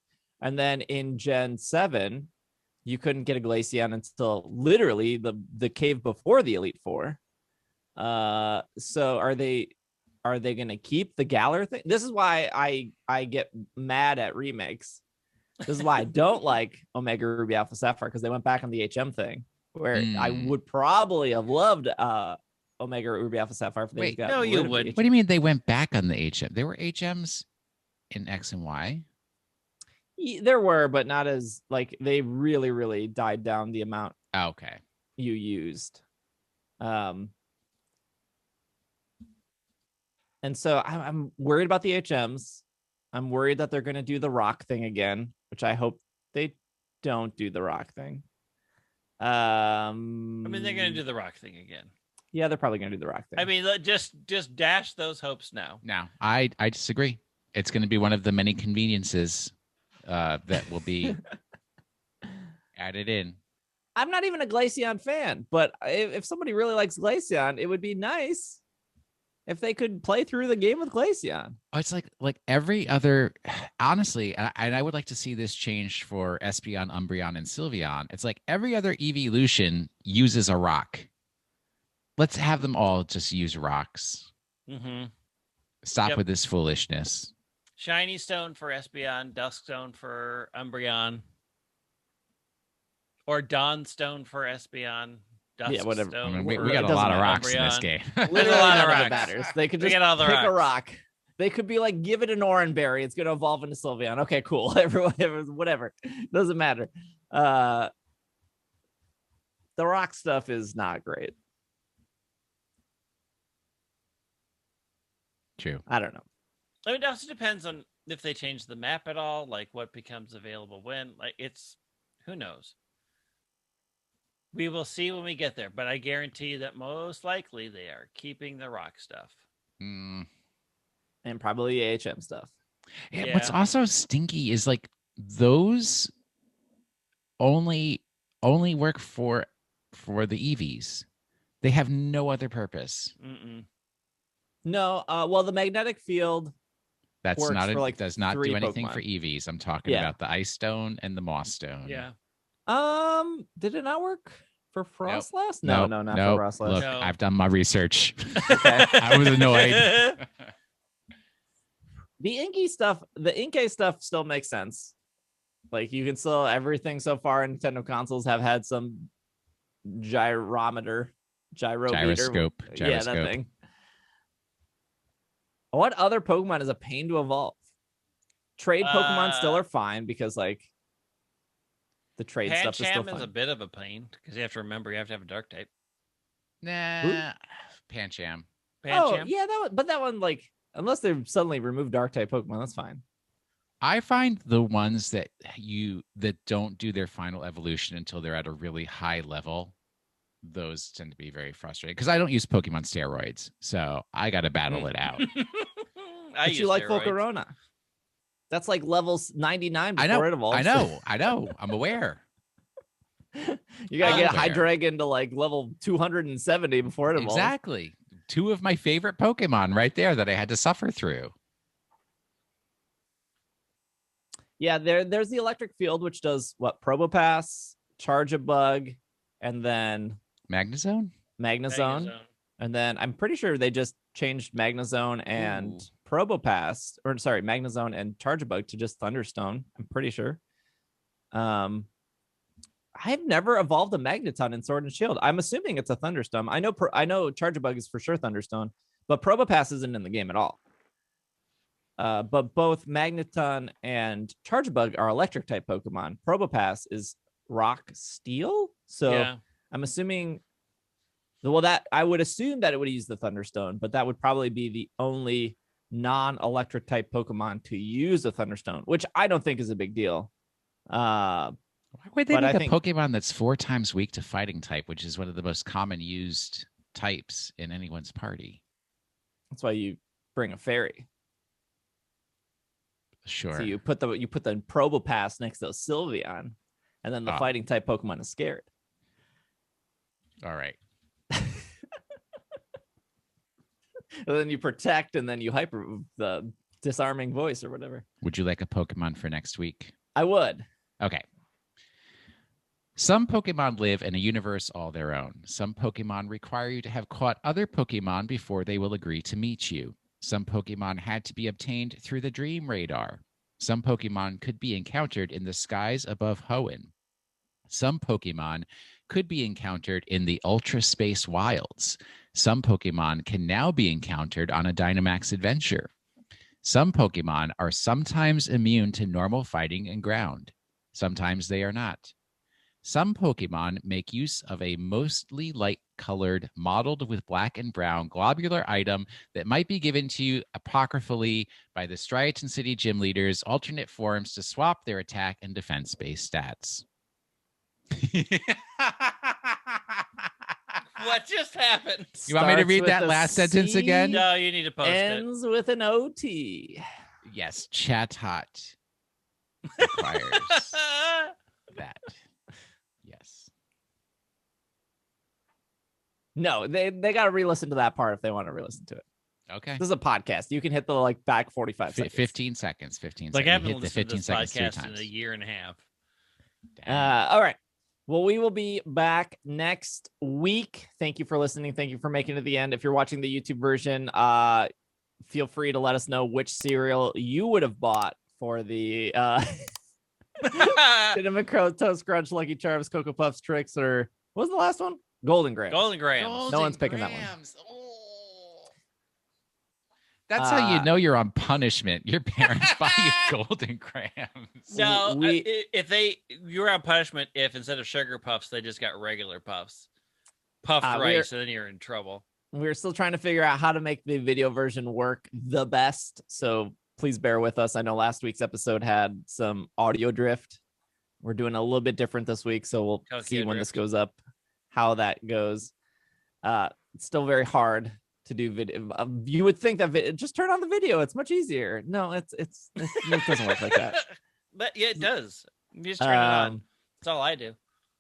And then in Gen 7, you couldn't get a Glaceon until literally the cave before the Elite Four. So are they going to keep the Galar thing? This is why I get mad at remakes. This is why I don't like Omega Ruby Alpha Sapphire, because they went back on the HM thing, where I would probably have loved Omega Ruby Alpha Sapphire. If they got no, you would. What do you mean they went back on the HM? There were HMs in X and Y. There were, but not as like they really, really died down the amount Okay. you used. And so I'm worried about the HMs. I'm worried that they're going to do the rock thing again, which I hope they don't do the rock thing. I mean, they're going to do the rock thing again. Yeah, they're probably going to do the rock thing. I mean, just dash those hopes now. No, I disagree. It's going to be one of the many conveniences that will be added in. I'm not even a Glaceon fan, but if somebody really likes Glaceon, it would be nice if they could play through the game with Glaceon. Oh, it's like every other, honestly, and I would like to see this changed for Espeon, Umbreon, and Sylveon. It's like every other evolution uses a rock. Let's have them all just use rocks. Mm-hmm. Stop with this foolishness. Shiny Stone for Espeon, Dusk Stone for Umbreon, or Dawn Stone for Espeon. Yeah, whatever. Stone. I mean, we got a lot of rocks in this game. Literally a lot of none of rocks. it matters. They could just get all the pick rocks. a rock. They could be like, give it an Oranberry. It's going to evolve into Sylveon. Okay, cool. Everyone, whatever. Doesn't matter. The rock stuff is not great. True. I don't know. I mean, it also depends on if they change the map at all, like what becomes available when. Like, it's who knows. We will see when we get there, but I guarantee you that most likely they are keeping the rock stuff. And probably the AHM stuff. Yeah. What's also stinky is like those only work for the EVs. They have no other purpose. No, well, the magnetic field that's not for like does not do anything Pokemon. for EVs. I'm talking about the Ice Stone and the Moss Stone. Yeah. Did it not work for Frostlass? Nope. No, not nope. for Frostlass. Look, No. I've done my research. I was annoyed. The Inkay stuff still makes sense. Like you can still everything so far in Nintendo consoles have had some gyroscope. Yeah, that thing. What other Pokemon is a pain to evolve? Trade Pokemon still are fine because like the trade stuff is still Pancham fine. is a bit of a pain because you have to remember you have to have a dark type. Nah, Pancham. Oh yeah, that one like unless they suddenly remove dark type Pokemon, that's fine. I find the ones that don't do their final evolution until they're at a really high level, those tend to be very frustrating because I don't use Pokemon steroids, so I got to battle it out. But you like Volcarona. That's like levels 99 before it evolves. I know. I'm aware. You gotta get Hydreigon to like level 270 before it evolves. Exactly. Two of my favorite Pokemon right there that I had to suffer through. Yeah, there's the electric field, which does what? Probopass, Charge-a-Bug, and then Magnezone. And then I'm pretty sure they just changed Magnezone and Probopass, or sorry, Magnezone and Charge-a-Bug to just Thunderstone. I'm pretty sure. I've never evolved a Magneton in Sword and Shield. I'm assuming it's a Thunderstone. I know Charge-a-Bug is for sure Thunderstone, but Probopass isn't in the game at all. But both Magneton and Charge-a-Bug are electric type Pokemon. Probopass is Rock Steel. So I'm assuming, that I would assume that it would use the Thunderstone, but that would probably be the only non-electric type Pokemon to use the Thunderstone, which I don't think is a big deal. Well, Why would they But make I a think- Pokemon that's 4 times weak to fighting type, which is one of the most common used types in anyone's party? That's why you bring a fairy. Sure. So you put the Probopass next to a Sylveon, and then the Ah. fighting type Pokemon is scared. All right. And then you protect, and then you hyper the disarming voice or whatever. Would you like a Pokemon for next week? I would. Okay. Some Pokemon live in a universe all their own. Some Pokemon require you to have caught other Pokemon before they will agree to meet you. Some Pokemon had to be obtained through the Dream Radar. Some Pokemon could be encountered in the skies above Hoenn. Some Pokemon could be encountered in the Ultra Space Wilds. Some Pokemon can now be encountered on a Dynamax adventure. Some Pokemon are sometimes immune to normal fighting and ground. Sometimes they are not. Some Pokemon make use of a mostly light-colored, mottled with black and brown globular item that might be given to you apocryphally by the Striaton City gym leaders' alternate forms to swap their attack and defense-based stats. What just happened? You want me to Starts read with that a last sentence C, again? No, you need to post it. Ends with an OT. Yes, Chatot requires that. Yes. No, they got to re-listen to that part if they want to re-listen to it. Okay. This is a podcast. You can hit the back 45 seconds. 15 seconds. 15 Like seconds. I You haven't hit the listened to 15 this seconds 3 podcast in times. a year and a half. Damn. All right. Well, we will be back next week. Thank you for listening. Thank you for making it to the end. If you're watching the YouTube version, feel free to let us know which cereal you would have bought for the Cinnamon Crow Toast Crunch, Lucky Charms, Cocoa Puffs, Tricks, or what was the last one? Golden Grahams. Golden Grahams. No one's picking that one. Oh. That's how you know you're on punishment. Your parents buy you Golden Grahams. No, We- you're on punishment if instead of sugar puffs they just got regular puffs, puffed rice, and then you're in trouble. We're still trying to figure out how to make the video version work the best. So please bear with us. I know last week's episode had some audio drift. We're doing a little bit different this week. So we'll Tokyo see when this drift. goes up, how that goes. It's still very hard to do video. You would think that just turn on the video. It's much easier. No, it doesn't work like that. But yeah, it does. You just turn it on. That's all I do.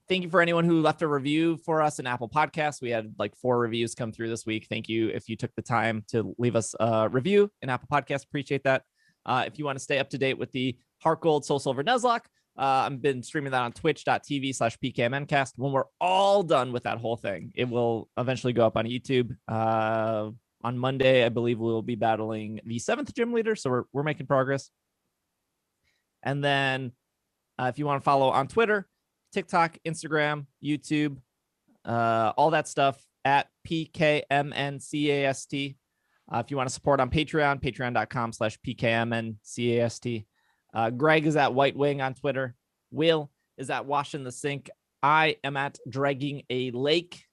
Thank you for anyone who left a review for us in Apple Podcasts. We had 4 reviews come through this week. Thank you if you took the time to leave us a review in Apple Podcasts. Appreciate that. If you want to stay up to date with the Heart Gold Soul Silver Nuzlocke, I've been streaming that on twitch.tv/PKMNcast. When we're all done with that whole thing, it will eventually go up on YouTube. On Monday, I believe we'll be battling the 7th gym leader. So we're making progress. And then if you want to follow on Twitter, TikTok, Instagram, YouTube, all that stuff at PKMNcast. If you want to support on Patreon, patreon.com/PKMNcast. Greg is at White Wing on Twitter. Will is at Wash in the Sink. I am at Dragging a Lake.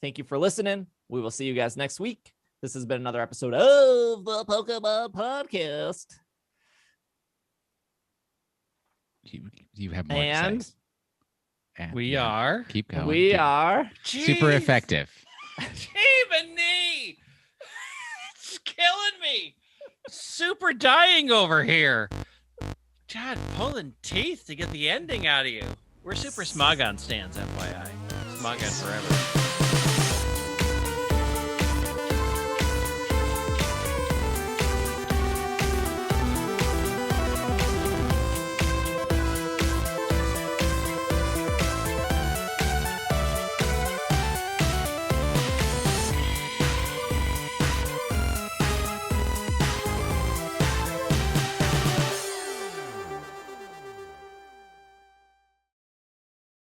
Thank you for listening. We will see you guys next week. This has been another episode of the Pokemon Podcast. You have more to And say. And We yeah, are. Keep going. we Keep- are super Jeez. effective. Even knee. It's killing me. Super dying over here. God, pulling teeth to get the ending out of you. We're super Smogon stands, FYI. Smogon forever.